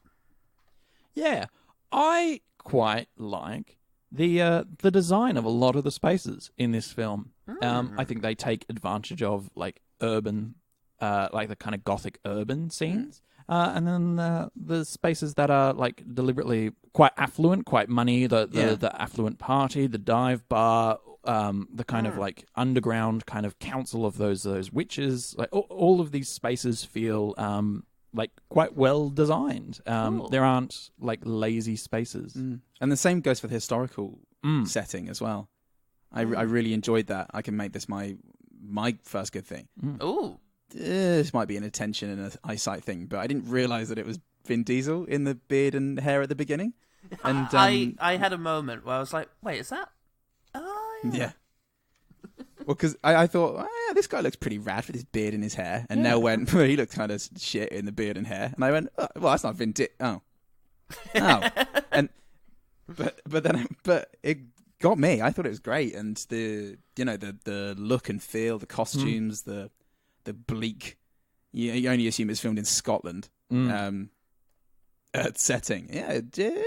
Yeah, I quite like the design of a lot of the spaces in this film. I think they take advantage of urban, the kind of gothic urban scenes, and then the spaces that are deliberately quite affluent, quite money. The affluent party, the dive bar, the kind of underground kind of council of those witches. All of these spaces feel quite well designed. Cool. There aren't lazy spaces. And the same goes for the historical setting as well. I really enjoyed that. I can make this my first good thing. Ooh. This might be an attention and an eyesight thing, but I didn't realise that it was Vin Diesel in the beard and hair at the beginning. And I had a moment where I was like, wait, is that? Oh, yeah. Well, because I thought, this guy looks pretty rad with his beard and his hair. And Nell went, well, he looks kind of shit in the beard and hair. And I went, well, that's not Vin Diesel. Oh. And but it got me. I thought it was great. And the look and feel, the costumes, the bleak, you only assume it's filmed in Scotland. Setting. Yeah, it did.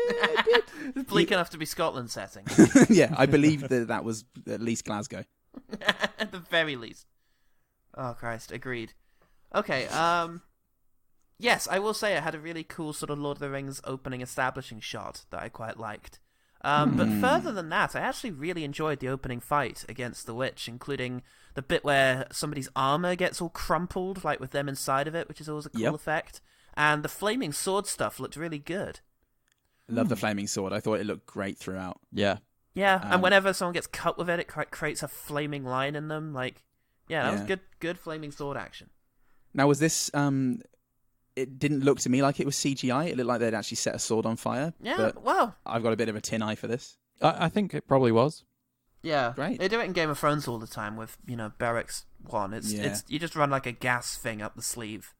It's bleak enough to be Scotland setting. Yeah, I believe that was at least Glasgow. At the very least. Oh, Christ. Agreed. Okay, yes, I will say it had a really cool sort of Lord of the Rings opening establishing shot that I quite liked. But further than that, I actually really enjoyed the opening fight against the witch, including the bit where somebody's armor gets all crumpled, like with them inside of it, which is always a cool effect. And the flaming sword stuff looked really good. I love the flaming sword. I thought it looked great throughout. Yeah. Yeah, and whenever someone gets cut with it, it creates a flaming line in them. Like, yeah, that was good flaming sword action. Now, was this... It didn't look to me like it was CGI. It looked like they'd actually set a sword on fire. Yeah, well... I've got a bit of a tin eye for this. I think it probably was. Yeah. Great. They do it in Game of Thrones all the time with, Beric's one. It's you just run like a gas thing up the sleeve.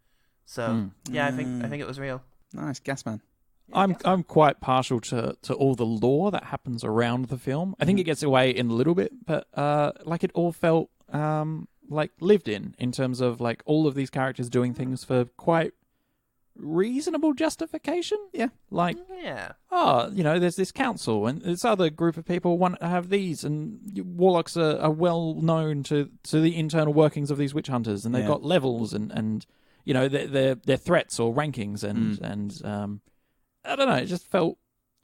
So, I think it was real. Nice, gas man. I'm quite partial to all the lore that happens around the film. I think it gets away in a little bit, but like it all felt like lived in terms of like all of these characters doing things for quite reasonable justification. Yeah. Like, there's this council and this other group of people want to have these, and warlocks are well known to the internal workings of these witch hunters, and they've got levels and their threats or rankings and I don't know, it just felt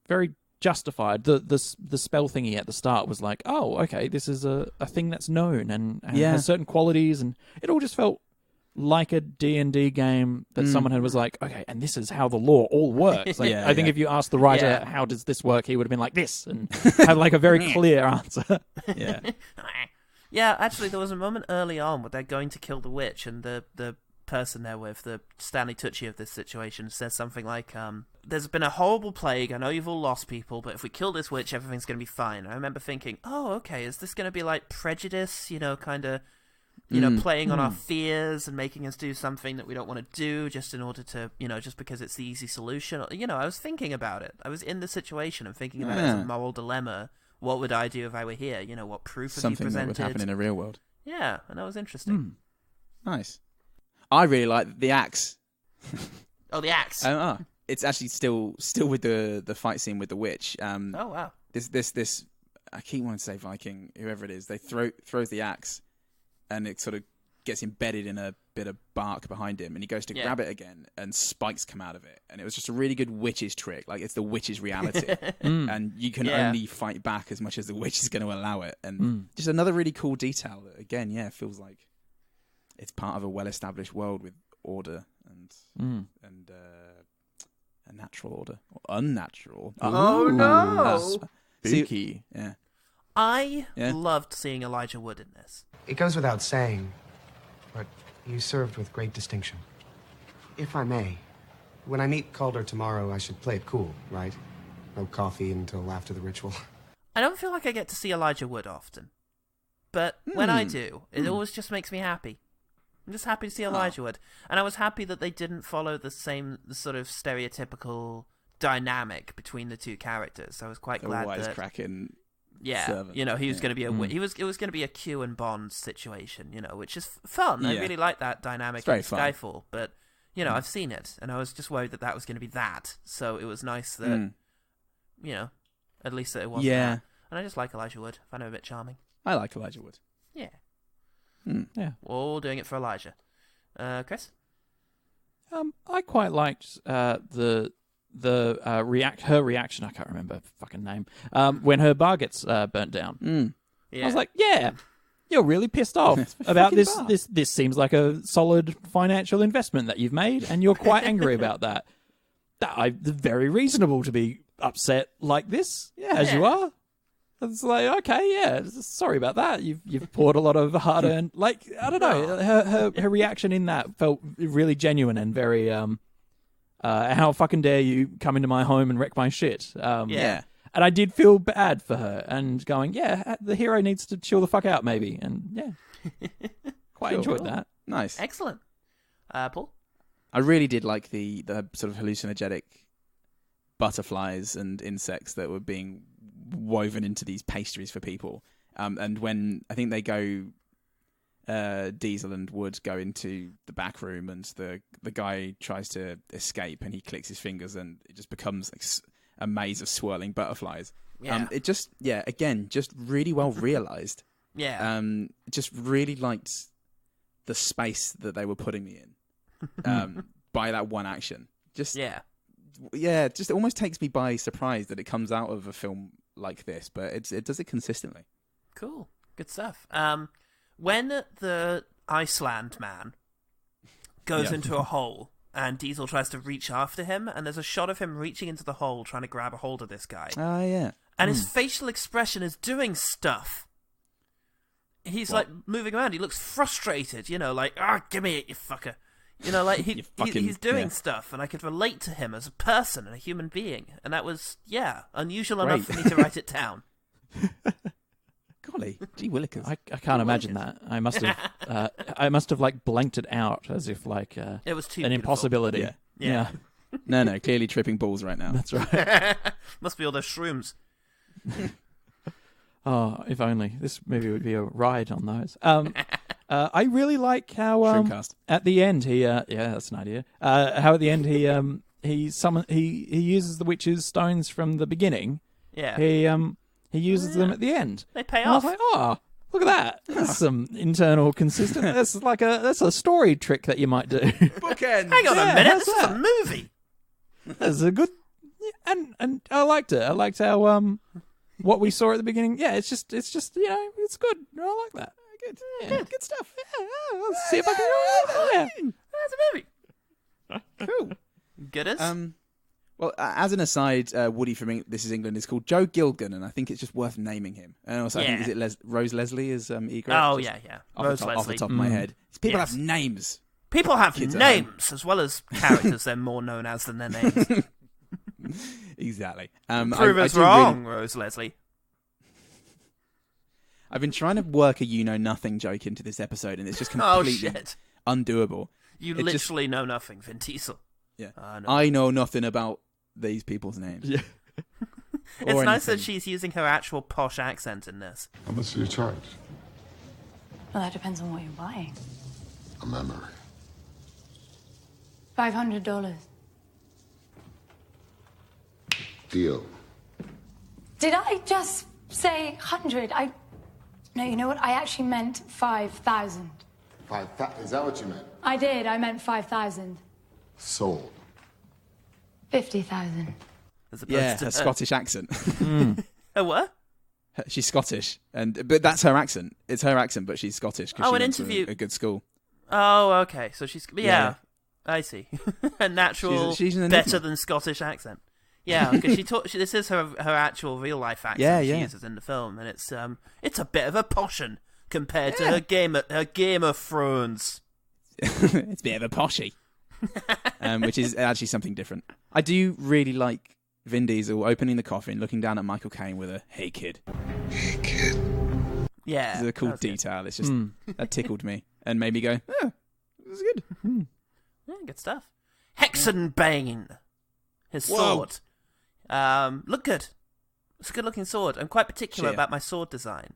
very justified. The spell thingy at the start was like, oh, okay, this is a thing that's known and has certain qualities, and it all just felt like a D&D game that someone was like, okay, and this is how the lore all works. Like, I think if you asked the writer, how does this work, he would have been like this, and had like a very clear answer. Yeah, actually, there was a moment early on where they're going to kill the witch, and the person they're with, the Stanley Tucci of this situation, says something like, there's been a horrible plague, I know you've all lost people, but if we kill this witch, everything's going to be fine. And I remember thinking, oh, okay, is this going to be like Prejudice, kind of... playing on our fears and making us do something that we don't want to do just in order to, just because it's the easy solution. I was thinking about it. I was in the situation and thinking about it as a moral dilemma. What would I do if I were here? What proof have you presented? Something that would happen in a real world. Yeah, and that was interesting. Nice. I really like the axe. Oh, the axe. It's actually still with the fight scene with the witch. Oh, wow. This I keep wanting to say Viking, whoever it is, they throws the axe, and it sort of gets embedded in a bit of bark behind him, and he goes to grab it again, and spikes come out of it. And it was just a really good witch's trick. Like, it's the witch's reality. And you can only fight back as much as the witch is going to allow it. And just another really cool detail that, again, feels like it's part of a well-established world with order and a natural order. Or unnatural. Oh, no! Spooky. Yeah. I loved seeing Elijah Wood in this. It goes without saying, but you served with great distinction. If I may, when I meet Calder tomorrow, I should play it cool, right? No coffee until after the ritual. I don't feel like I get to see Elijah Wood often. But when I do, it always just makes me happy. I'm just happy to see Elijah Wood. And I was happy that they didn't follow the sort of stereotypical dynamic between the two characters. I was quite glad that... wisecracking... Yeah, servant. He was going to be it was going to be a Q and Bond situation, which is fun. I really like that dynamic in Skyfall, but I've seen it, and I was just worried that was going to be that. So it was nice that at least that it wasn't that. And I just like Elijah Wood. I find him a bit charming. I like Elijah Wood. Yeah. Yeah. We're all doing it for Elijah. Chris? I quite liked her reaction. I can't remember her fucking name. When her bar gets burnt down. Yeah. I was like, yeah, you're really pissed off about this. This seems like a solid financial investment that you've made, and you're quite angry about that. Very reasonable to be upset like this, as you are. It's like, okay, sorry about that. You've poured a lot of hard-earned... Like, I don't know. Her reaction in that felt really genuine and very... how fucking dare you come into my home and wreck my shit. And I did feel bad for her and going, the hero needs to chill the fuck out maybe. And quite enjoyed that. Nice. Excellent. Paul? I really did like the sort of hallucinogenic butterflies and insects that were being woven into these pastries for people. And when I think they go... Diesel and Wood go into the back room, and the guy tries to escape, and he clicks his fingers, and it just becomes like a maze of swirling butterflies. It just again, just really well realized. Yeah. Just really liked the space that they were putting me in by that one action. Just it almost takes me by surprise that it comes out of a film like this, but it does it consistently. Cool, good stuff. When the Iceland man goes into a hole and Diesel tries to reach after him, and there's a shot of him reaching into the hole trying to grab a hold of this guy. Oh, yeah. And his facial expression is doing stuff. He's like moving around. He looks frustrated, like, give me it, you fucker. Like he's doing stuff, and I could relate to him as a person and a human being. And that was, unusual enough for me to write it down. Golly, gee willikers. I can't imagine that. I must have like blanked it out as if like it was too an beautiful. Impossibility. Yeah. No, clearly tripping balls right now. That's right. Must be all those shrooms. Oh, if only. This movie would be a ride on those. I really like how at the end he that's an idea. How at the end he uses the witch's stones from the beginning. Yeah. He uses them at the end. They pay and off. I was like, look at that. That's some internal consistent. That's a story trick that you might do. Bookends. Hang on a minute. This is a movie. That's a good, and I liked it. I liked how what we saw at the beginning. Yeah, it's just it's good. I like that. Good, good stuff. Yeah, let's see if I can. That's a movie. Cool. Good as. Well, as an aside, Woody from This Is England is called Joe Gilgan, and I think it's just worth naming him. And also, I think is it Rose Leslie as Ygritte? Oh yeah. Off the top of my head, people have names. People have names as well as characters they're more known as than their names. Exactly. Prove us wrong, Rose Leslie. I've been trying to work a you-know-nothing joke into this episode, and it's just completely undoable. You literally know nothing, Vin Diesel. Yeah, I know nothing about these people's names. Yeah. It's nice that she's using her actual posh accent in this. How much do you charge? Well, that depends on what you're buying. A memory. $500. Deal. Did I just say 100? No, you know what? I actually meant 5,000. Is that what you meant? I did. I meant 5,000. Sold. 50,000. Her Scottish accent. Oh, what? She's Scottish, but that's her accent. It's her accent, but she's Scottish because she went to a good school. Oh, okay. So she's I see. A natural, she's better than Scottish accent. Yeah, because this is her actual real life accent she uses in the film, and it's a bit of a potion compared to her Game of Thrones. It's a bit of a poshy, which is actually something different. I do really like Vin Diesel opening the coffin, looking down at Michael Caine with a "Hey kid." Hey kid. Yeah, it's a cool detail. Good. It's just that tickled me and made me go, "Oh, this is good." Yeah, good stuff. Hexenbane, his sword. Look good. It's a good-looking sword. I'm quite particular about my sword design.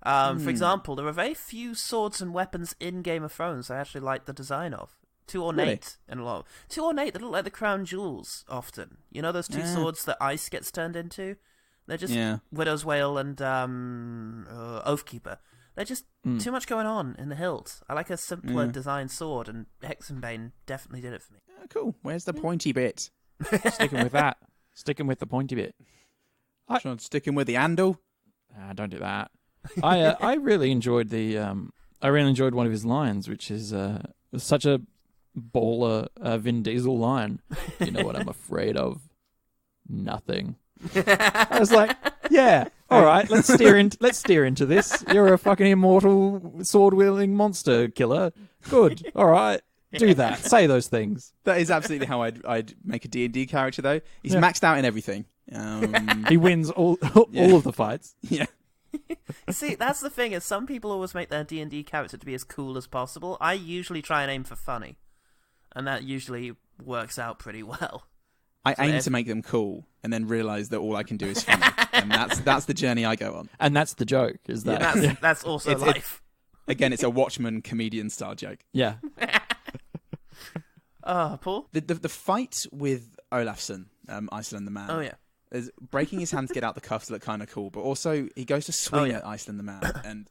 For example, there are very few swords and weapons in Game of Thrones I actually like the design of. Too ornate in a lot. Too ornate. They look like the crown jewels often. You know those two swords that ice gets turned into? They're just Widow's Wail and Oathkeeper. They're just too much going on in the hilt. I like a simpler design sword, and Hexenbane definitely did it for me. Oh, cool. Where's the pointy bit? Sticking with that. Sticking with the pointy bit. Sticking with the handle. Don't do that. I really enjoyed one of his lines, which is such a baller Vin Diesel line. You know what I'm afraid of? Nothing. I was like, yeah, all right, let's steer into this. You're a fucking immortal sword wielding monster killer. Good, all right. Do that. Say those things. That is absolutely how I'd make a D&D character, though. He's maxed out in everything. He wins all of the fights. Yeah. See, that's the thing, is some people always make their D&D character to be as cool as possible. I usually try and aim for funny, and that usually works out pretty well. I aim to make them cool, and then realise that all I can do is funny. And that's the journey I go on. And that's the joke, is that? Yeah, that's also life. Again, it's a Watchmen comedian-style joke. Yeah. Paul? The fight with Olafsson, Iceland the Man. Oh, yeah. Is breaking his hand to get out the cuffs look kind of cool, but also he goes to swing at Iceland the Man,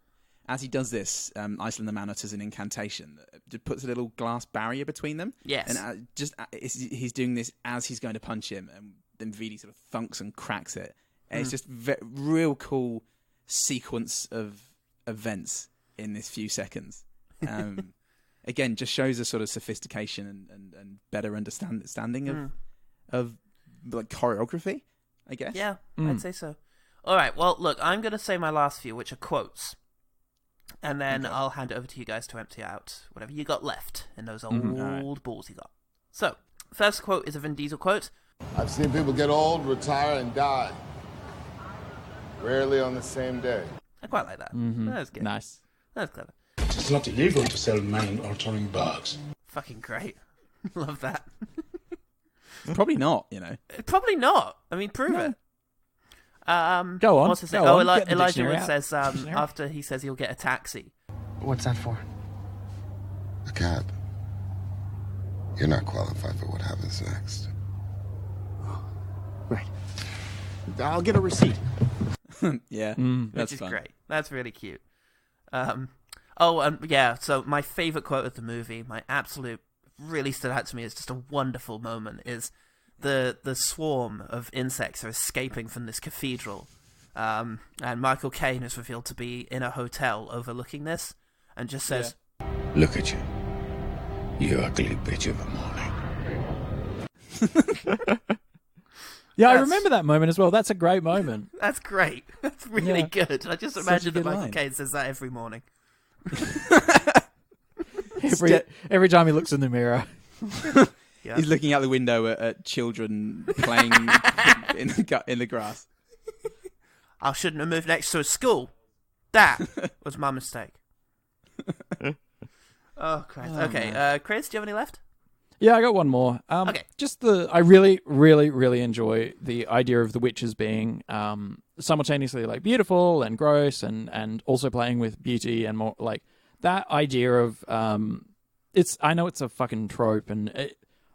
as he does this, Iceland the Man utters an incantation that puts a little glass barrier between them. Yes. And he's doing this as he's going to punch him, and then Vidi sort of thunks and cracks it. And it's just real cool sequence of events in this few seconds. Again, just shows a sort of sophistication and better understanding of like choreography, I guess. Yeah, I'd say so. All right, well, look, I'm going to say my last few, which are quotes. And then I'll hand it over to you guys to empty out whatever you got left in those old balls you got. So, first quote is a Vin Diesel quote. I've seen people get old, retire, and die. Rarely on the same day. I quite like that. That was good. Nice. That was clever. It's not illegal to sell mind-altering bugs. Fucking great. Love that. Probably not, you know. Probably not. I mean, prove it. Go on. What's his name? Go on. Get the Elijah dictionary Wood out. says after he says he'll get a taxi. What's that for? A cab. You're not qualified for what happens next. Right. I'll get a receipt. Yeah, Which that's is fun. great. That's really cute. So my favorite quote of the movie, my absolute, really stood out to me as just a wonderful moment, is the swarm of insects are escaping from this cathedral, and Michael Caine is revealed to be in a hotel overlooking this, and just says, Look at you. You ugly bitch of a morning. Yeah, I remember that moment as well. That's a great moment. "That's great. That's really good." I just Such imagine a that good Michael line. Caine says that every morning. Every time he looks in the mirror. Yeah. He's looking out the window at children playing in the grass. I shouldn't have moved next to a school. That was my mistake. Oh, Christ. Okay, Chris, do you have any left? Yeah, I got one more. Okay. I really, really, really enjoy the idea of the witches being simultaneously like beautiful and gross, and also playing with beauty and more like that idea of I know it's a fucking trope, and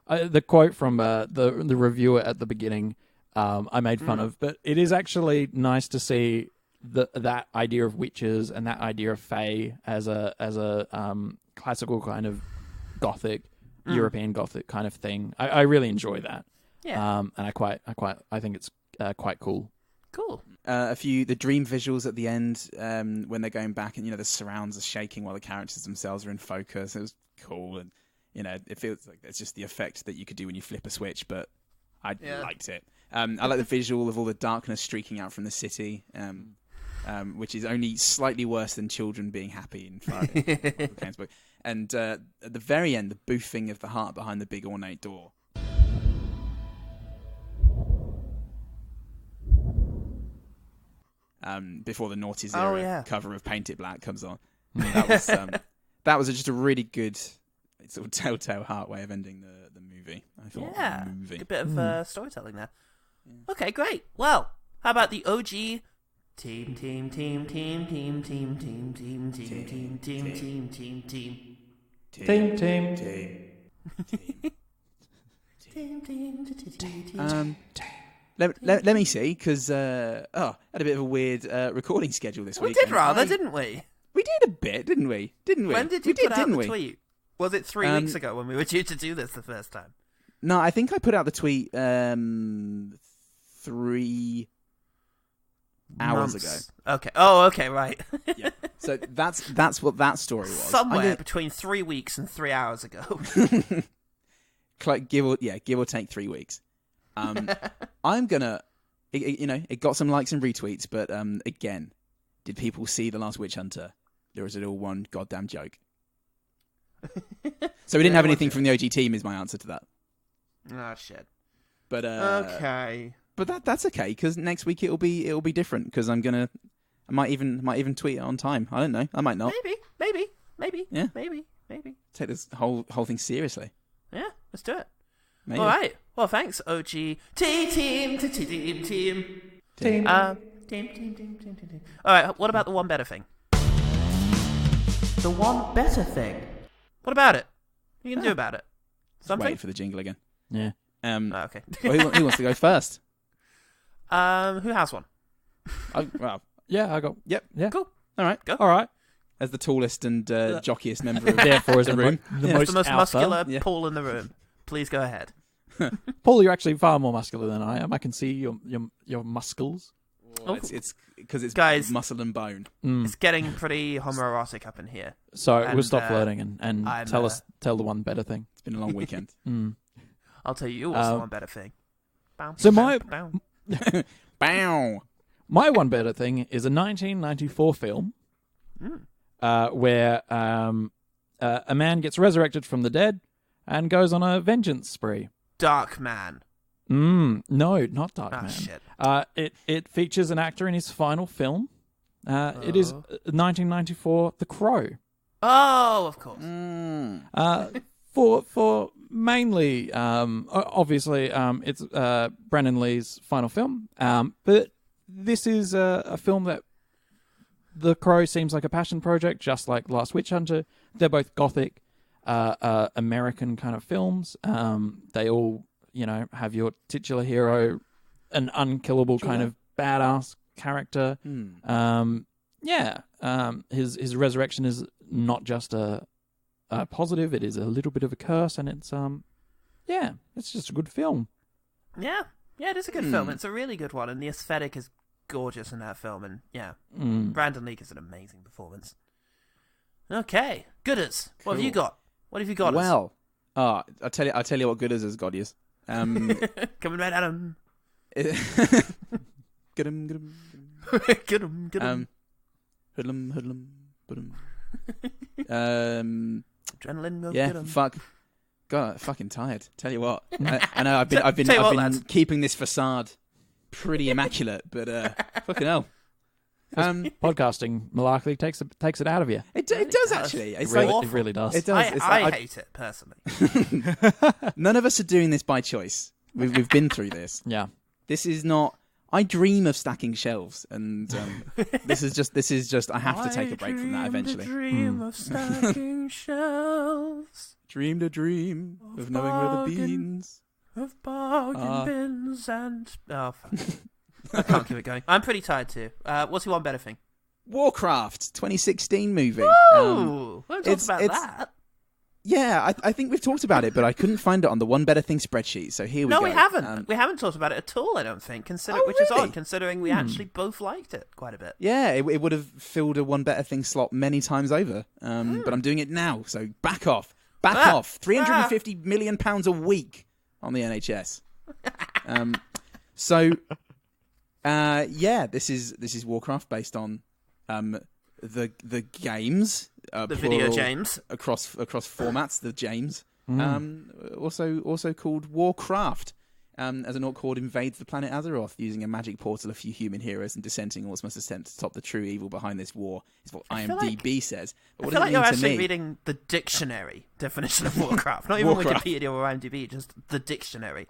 the quote from the reviewer at the beginning I made fun of, but it is actually nice to see that idea of witches and that idea of fae as a classical kind of gothic. European Gothic kind of thing. I really enjoy that. Yeah. And I think it's quite cool. Cool. The dream visuals at the end when they're going back, and the surrounds are shaking while the characters themselves are in focus. It was cool, and it feels like it's just the effect that you could do when you flip a switch. But I liked it. I like the visual of all the darkness streaking out from the city, which is only slightly worse than children being happy in Caine's book. And at the very end, the boofing of the heart behind the big ornate door. Before the Naughties era cover of Paint It Black comes on. That was just a really good sort of telltale heart way of ending the movie, I thought. Yeah, good bit of storytelling there. Okay, great. Well, how about the OG team? Let me see, because I had a bit of a weird recording schedule this week. We did rather, didn't we? We did a bit, didn't we? When did you put out the tweet? Was it 3 weeks ago when we were due to do this the first time? No, I think I put out the tweet 3 hours ago. Okay. Oh, okay, right. Yeah. So that's what that story was. Somewhere between 3 weeks and 3 hours ago. Give or take 3 weeks. I'm gonna, it got some likes and retweets, but again, did people see The Last Witch Hunter? Or is it all one goddamn joke? So we didn't have anything from the OG team, is my answer to that. Oh shit. But okay. But that's okay, because next week it'll be different, because I might even tweet it on time. I don't know. I might not. Maybe. Yeah. Maybe. Take this whole thing seriously. Yeah, let's do it. Maybe. All right. Well, thanks, OG team. All right. What about the one better thing? The one better thing. What about it? What are you gonna do about it? Something. Wait for the jingle again. Yeah. Okay. Well, who wants to go first? Who has one? Well, Yeah, I got. Yep. Yeah. Cool. All right. Go. All right. As the tallest and jockiest member of Therefore, is the room. The most alpha. muscular Paul in the room. Please go ahead. Paul, you're actually far more muscular than I am. I can see your muscles. Well, it's because it's Guys, muscle and bone. It's getting pretty homoerotic up in here. So we'll stop flirting and tell the one better thing. It's been a long weekend. I'll tell you what's the one better thing. So my one better thing is a 1994 film where a man gets resurrected from the dead and goes on a vengeance spree. Dark Man. No, not Dark Man. Shit. It features an actor in his final film. It is 1994, The Crow. Oh, of course. For mainly, obviously, it's Brandon Lee's final film. But this is a film that The Crow seems like a passion project, just like Last Witch Hunter. They're both gothic, American kind of films. They all, have your titular hero, an unkillable kind of badass character. His resurrection is not just a positive; it is a little bit of a curse, and it's it's just a good film. Yeah, it is a good film. It's a really good one, and the aesthetic is gorgeous in that film. And Brandon Lee is an amazing performance. Okay, Gooders, cool. What have you got? What have you got? Well, I'll tell you what Gooders has got. Is coming right at him. Get him. Get him. Hoodlum. Adrenaline milk. Yeah, get him. fuck. God, fucking tired. Tell you what, I know I've been keeping this facade pretty immaculate, but fucking hell. Podcasting malarkey takes it out of you. It does actually. It's it really does. It does. I hate it personally. None of us are doing this by choice. We've been through this. Yeah. This is not. I dream of stacking shelves, and this is just. I have to take a break from that eventually. Dream of stacking shelves. Dreamed a dream of knowing where the beans. Of bargain bins and fuck. I can't keep it going. I'm pretty tired too. What's your one better thing? Warcraft 2016 movie. Woo! We'll talk about that. Yeah, I think we've talked about it, but I couldn't find it on the one better thing spreadsheet. So here we go. No, we haven't. We haven't talked about it at all. I don't think. Which is odd, considering we actually both liked it quite a bit. Yeah, it would have filled a one better thing slot many times over. But I'm doing it now. So back off. Off. £350 million a week on the NHS. This is Warcraft based on the games, the video games across formats. The James, also called Warcraft. As an orc horde invades the planet Azeroth using a magic portal, a few human heroes and dissenting orcs must attempt to stop the true evil behind this war. Is what IMDb says. But I what feel does like it you're mean to actually me? reading the dictionary definition of Warcraft, not even Wikipedia or IMDb, just the dictionary.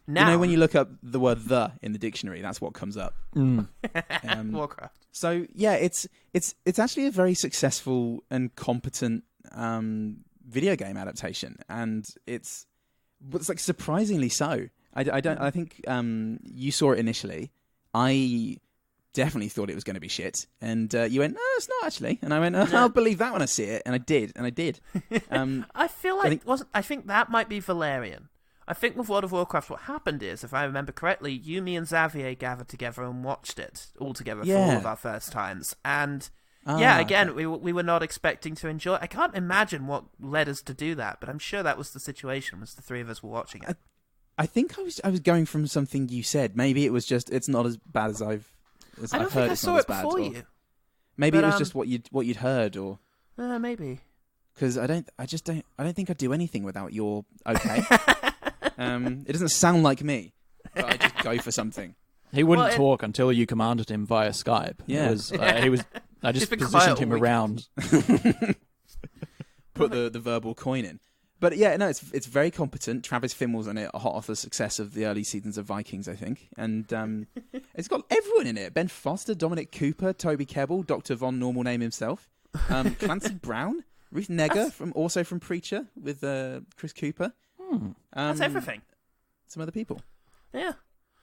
Now, when you look up the word "the" in the dictionary, that's what comes up. Warcraft. So yeah, it's actually a very successful and competent video game adaptation, and it's like surprisingly so. I think you saw it initially. I definitely thought it was going to be shit, and you went, "No, it's not actually." And I went, "I'll believe that when I see it," and I did. I feel like I think that might be Valerian. I think with World of Warcraft, what happened is, if I remember correctly, you, me, and Xavier gathered together and watched it all together for all of our first times. And we were not expecting to enjoy it. I can't imagine what led us to do that, but I'm sure that was the situation, was the three of us were watching it. I think I was going from something you said. Maybe it was just it's not as bad as I've heard. I don't think I saw it before you. Maybe it was just what you'd heard, or maybe. Because I don't think I'd do anything without your okay. It doesn't sound like me, but I just go for something. He wouldn't talk until you commanded him via Skype. Yeah, I just positioned him around. Put the verbal coin in. But yeah, no, it's very competent. Travis Fimmell's on it, hot off the success of the early seasons of Vikings, I think. And it's got everyone in it. Ben Foster, Dominic Cooper, Toby Kebbell, Dr. Von Normal Name himself, Clancy Brown, Ruth Negga, from Preacher with Chris Cooper. That's everything. Some other people. Yeah.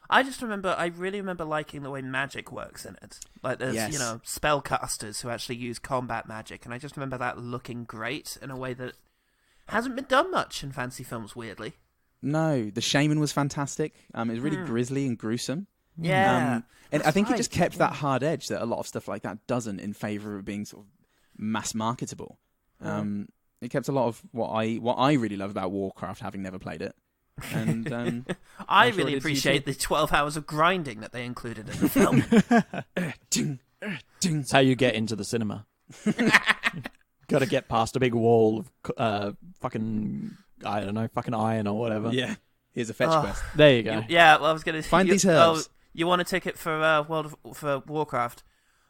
I really remember liking the way magic works in it. Like, there's, spellcasters who actually use combat magic, and I just remember that looking great in a way that hasn't been done much in fantasy films, weirdly. No, the shaman was fantastic. It was really grisly and gruesome. Yeah. And I think it just kept that hard edge that a lot of stuff like that doesn't, in favour of being sort of mass marketable. It kept a lot of what I really love about Warcraft, having never played it. And I really appreciate the 12 hours of grinding that they included in the film. It's how you get into the cinema. Got to get past a big wall of fucking iron or whatever. Yeah. Here's a fetch quest. There you go. I was going to find these herbs. You want a ticket for for Warcraft?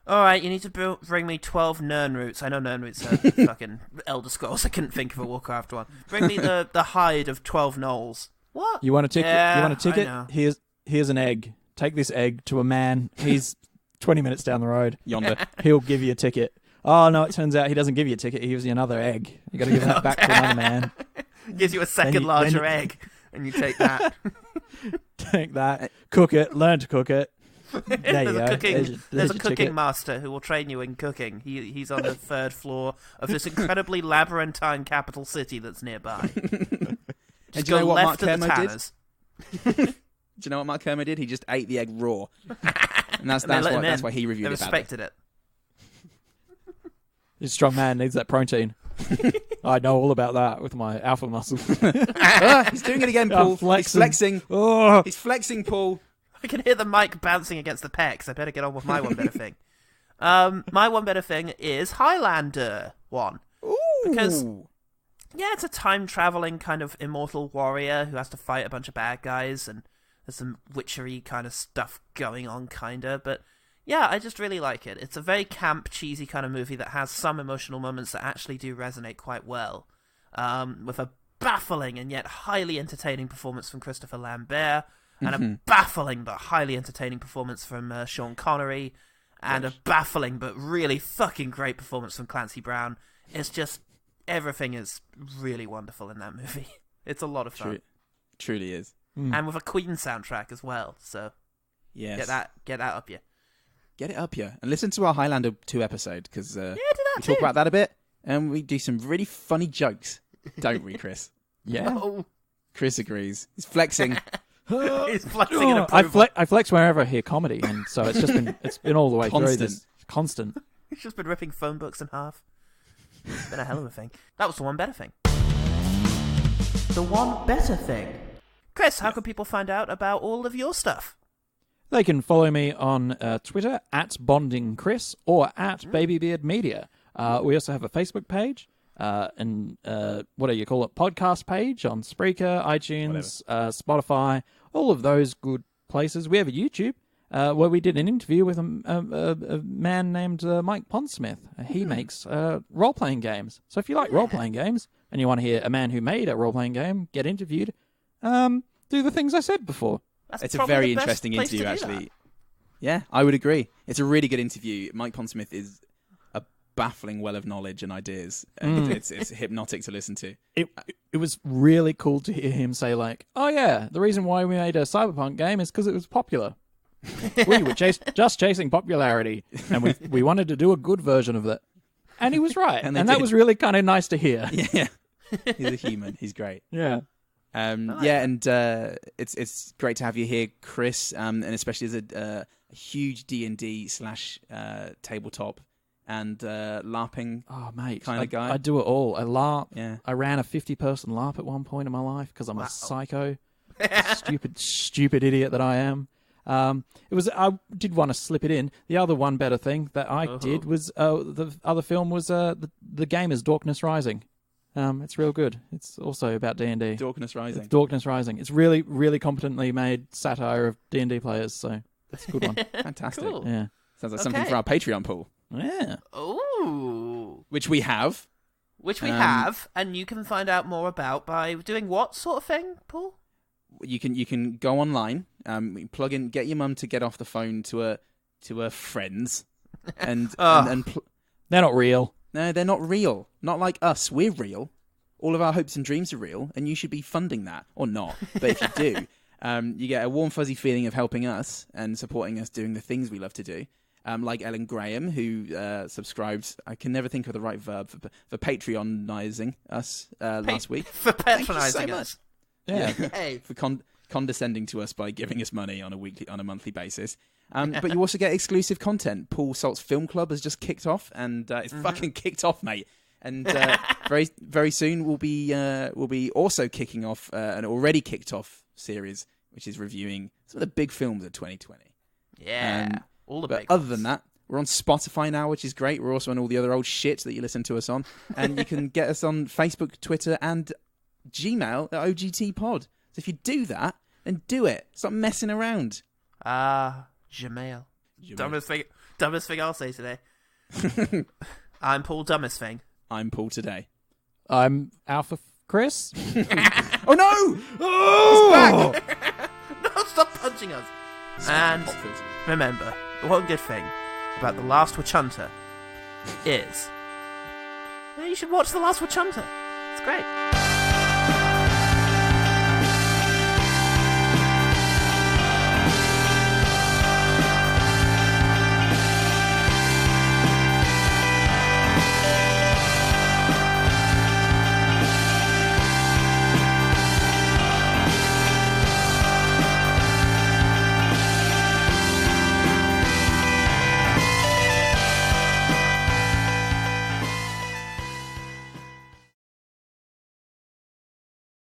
All right, you need to bring me 12 Nern roots. I know Nern roots are fucking Elder Scrolls. I couldn't think of a Warcraft one. Bring me the hide of 12 gnolls. What? You want a ticket? Yeah, you want a ticket? I know. Here's an egg. Take this egg to a man. He's 20 minutes down the road. Yonder. He'll give you a ticket. Oh, no, it turns out he doesn't give you a ticket. He gives you another egg. You got to give that back to another man. Gives you a second larger egg, and you take that. Take that. Cook it. Learn to cook it. There you go. There's a cooking master who will train you in cooking. He's on the 3rd floor of this incredibly labyrinthine capital city that's nearby. And do you know what Mark Kermode did? Do you know what Mark Kermode did? He just ate the egg raw. And that's why he reviewed it. They respected it. He's a strong man, needs that protein. I know all about that with my alpha muscle. He's doing it again, Paul. He's flexing. Oh. He's flexing, Paul. I can hear the mic bouncing against the pecs. I better get on with my one better thing. My one better thing is Highlander 1. Ooh. Because, it's a time-traveling kind of immortal warrior who has to fight a bunch of bad guys, and there's some witchery kind of stuff going on, kinda, but yeah, I just really like it. It's a very camp, cheesy kind of movie that has some emotional moments that actually do resonate quite well, with a baffling and yet highly entertaining performance from Christopher Lambert, and a baffling but highly entertaining performance from Sean Connery, and a baffling but really fucking great performance from Clancy Brown. It's just, everything is really wonderful in that movie. It's a lot of fun. Truly is. And with a Queen soundtrack as well, so yes. Get that up you. Get it up here. And listen to our Highlander 2 episode, because we talk about that a bit, and we do some really funny jokes. Don't we, Chris? Yeah. No. Chris agrees. He's flexing. He's flexing in approval. I flex wherever I hear comedy, and so it's been all the way Constant. through this. Constant. He's just been ripping phone books in half. It's been a hell of a thing. That was the one better thing. The one better thing. Chris, how can people find out about all of your stuff? They can follow me on Twitter @BondingChris or @BabyBeardMedia. We also have a Facebook page and what do you call it? Podcast page on Spreaker, iTunes, Spotify, all of those good places. We have a YouTube where we did an interview with a man named Mike Pondsmith. He makes role-playing games. So if you like role-playing games and you want to hear a man who made a role-playing game get interviewed, do the things I said before. It's a very interesting interview, actually. Yeah, I would agree. It's a really good interview. Mike Pondsmith is a baffling well of knowledge and ideas, and it's hypnotic to listen to. It was really cool to hear him say, like, oh yeah, the reason why we made a cyberpunk game is because it was popular. We were just chasing popularity, and we wanted to do a good version of it. And he was right, and that was really kind of nice to hear. Yeah, he's a human. He's great. Yeah. It's great to have you here, Chris, and especially as a huge D&D / tabletop and LARPing kind of guy. I do it all. I LARP. Yeah. I ran a 50-person LARP at one point in my life because I'm a psycho, stupid idiot that I am. I did want to slip it in. The other one better thing that I did was the other film was the game is Darkness Rising. It's real good. It's also about D&D. Darkness Rising. Darkness Rising. It's really, really competently made satire of D&D players, so that's a good one. Fantastic. Cool. Yeah. Sounds like something for our Patreon pool. Yeah. Ooh. Which we have. And you can find out more about by doing what sort of thing, Paul? You can go online, plug in, get your mum to get off the phone to her friends, and they're not real. No, they're not real. Not like us. We're real. All of our hopes and dreams are real, and you should be funding that or not. But if you do, You get a warm, fuzzy feeling of helping us and supporting us doing the things we love to do. Like Ellen Graham, who subscribed, I can never think of the right verb, for Patreonizing us last week. For patronising us. Yeah. Hey. For condescending to us by giving us money on a monthly basis. But you also get exclusive content. Paul Salt's Film Club has just kicked off, and it's fucking kicked off, mate. And very, very soon we'll be also kicking off an already kicked off series, which is reviewing some of the big films of 2020. Yeah, all the big. But other than that, we're on Spotify now, which is great. We're also on all the other old shit that you listen to us on, and you can get us on Facebook, Twitter, and Gmail at ogtpod. So if you do that, then do it. Stop messing around. Gmail. Dumbest thing I'll say today. I'm Paul Dumbest Thing. I'm Paul today. I'm Alpha Chris. Oh no! Oh! It's back. No, stop punching us. And remember, the one good thing about The Last Witch Hunter is you should watch The Last Witch Hunter. It's great.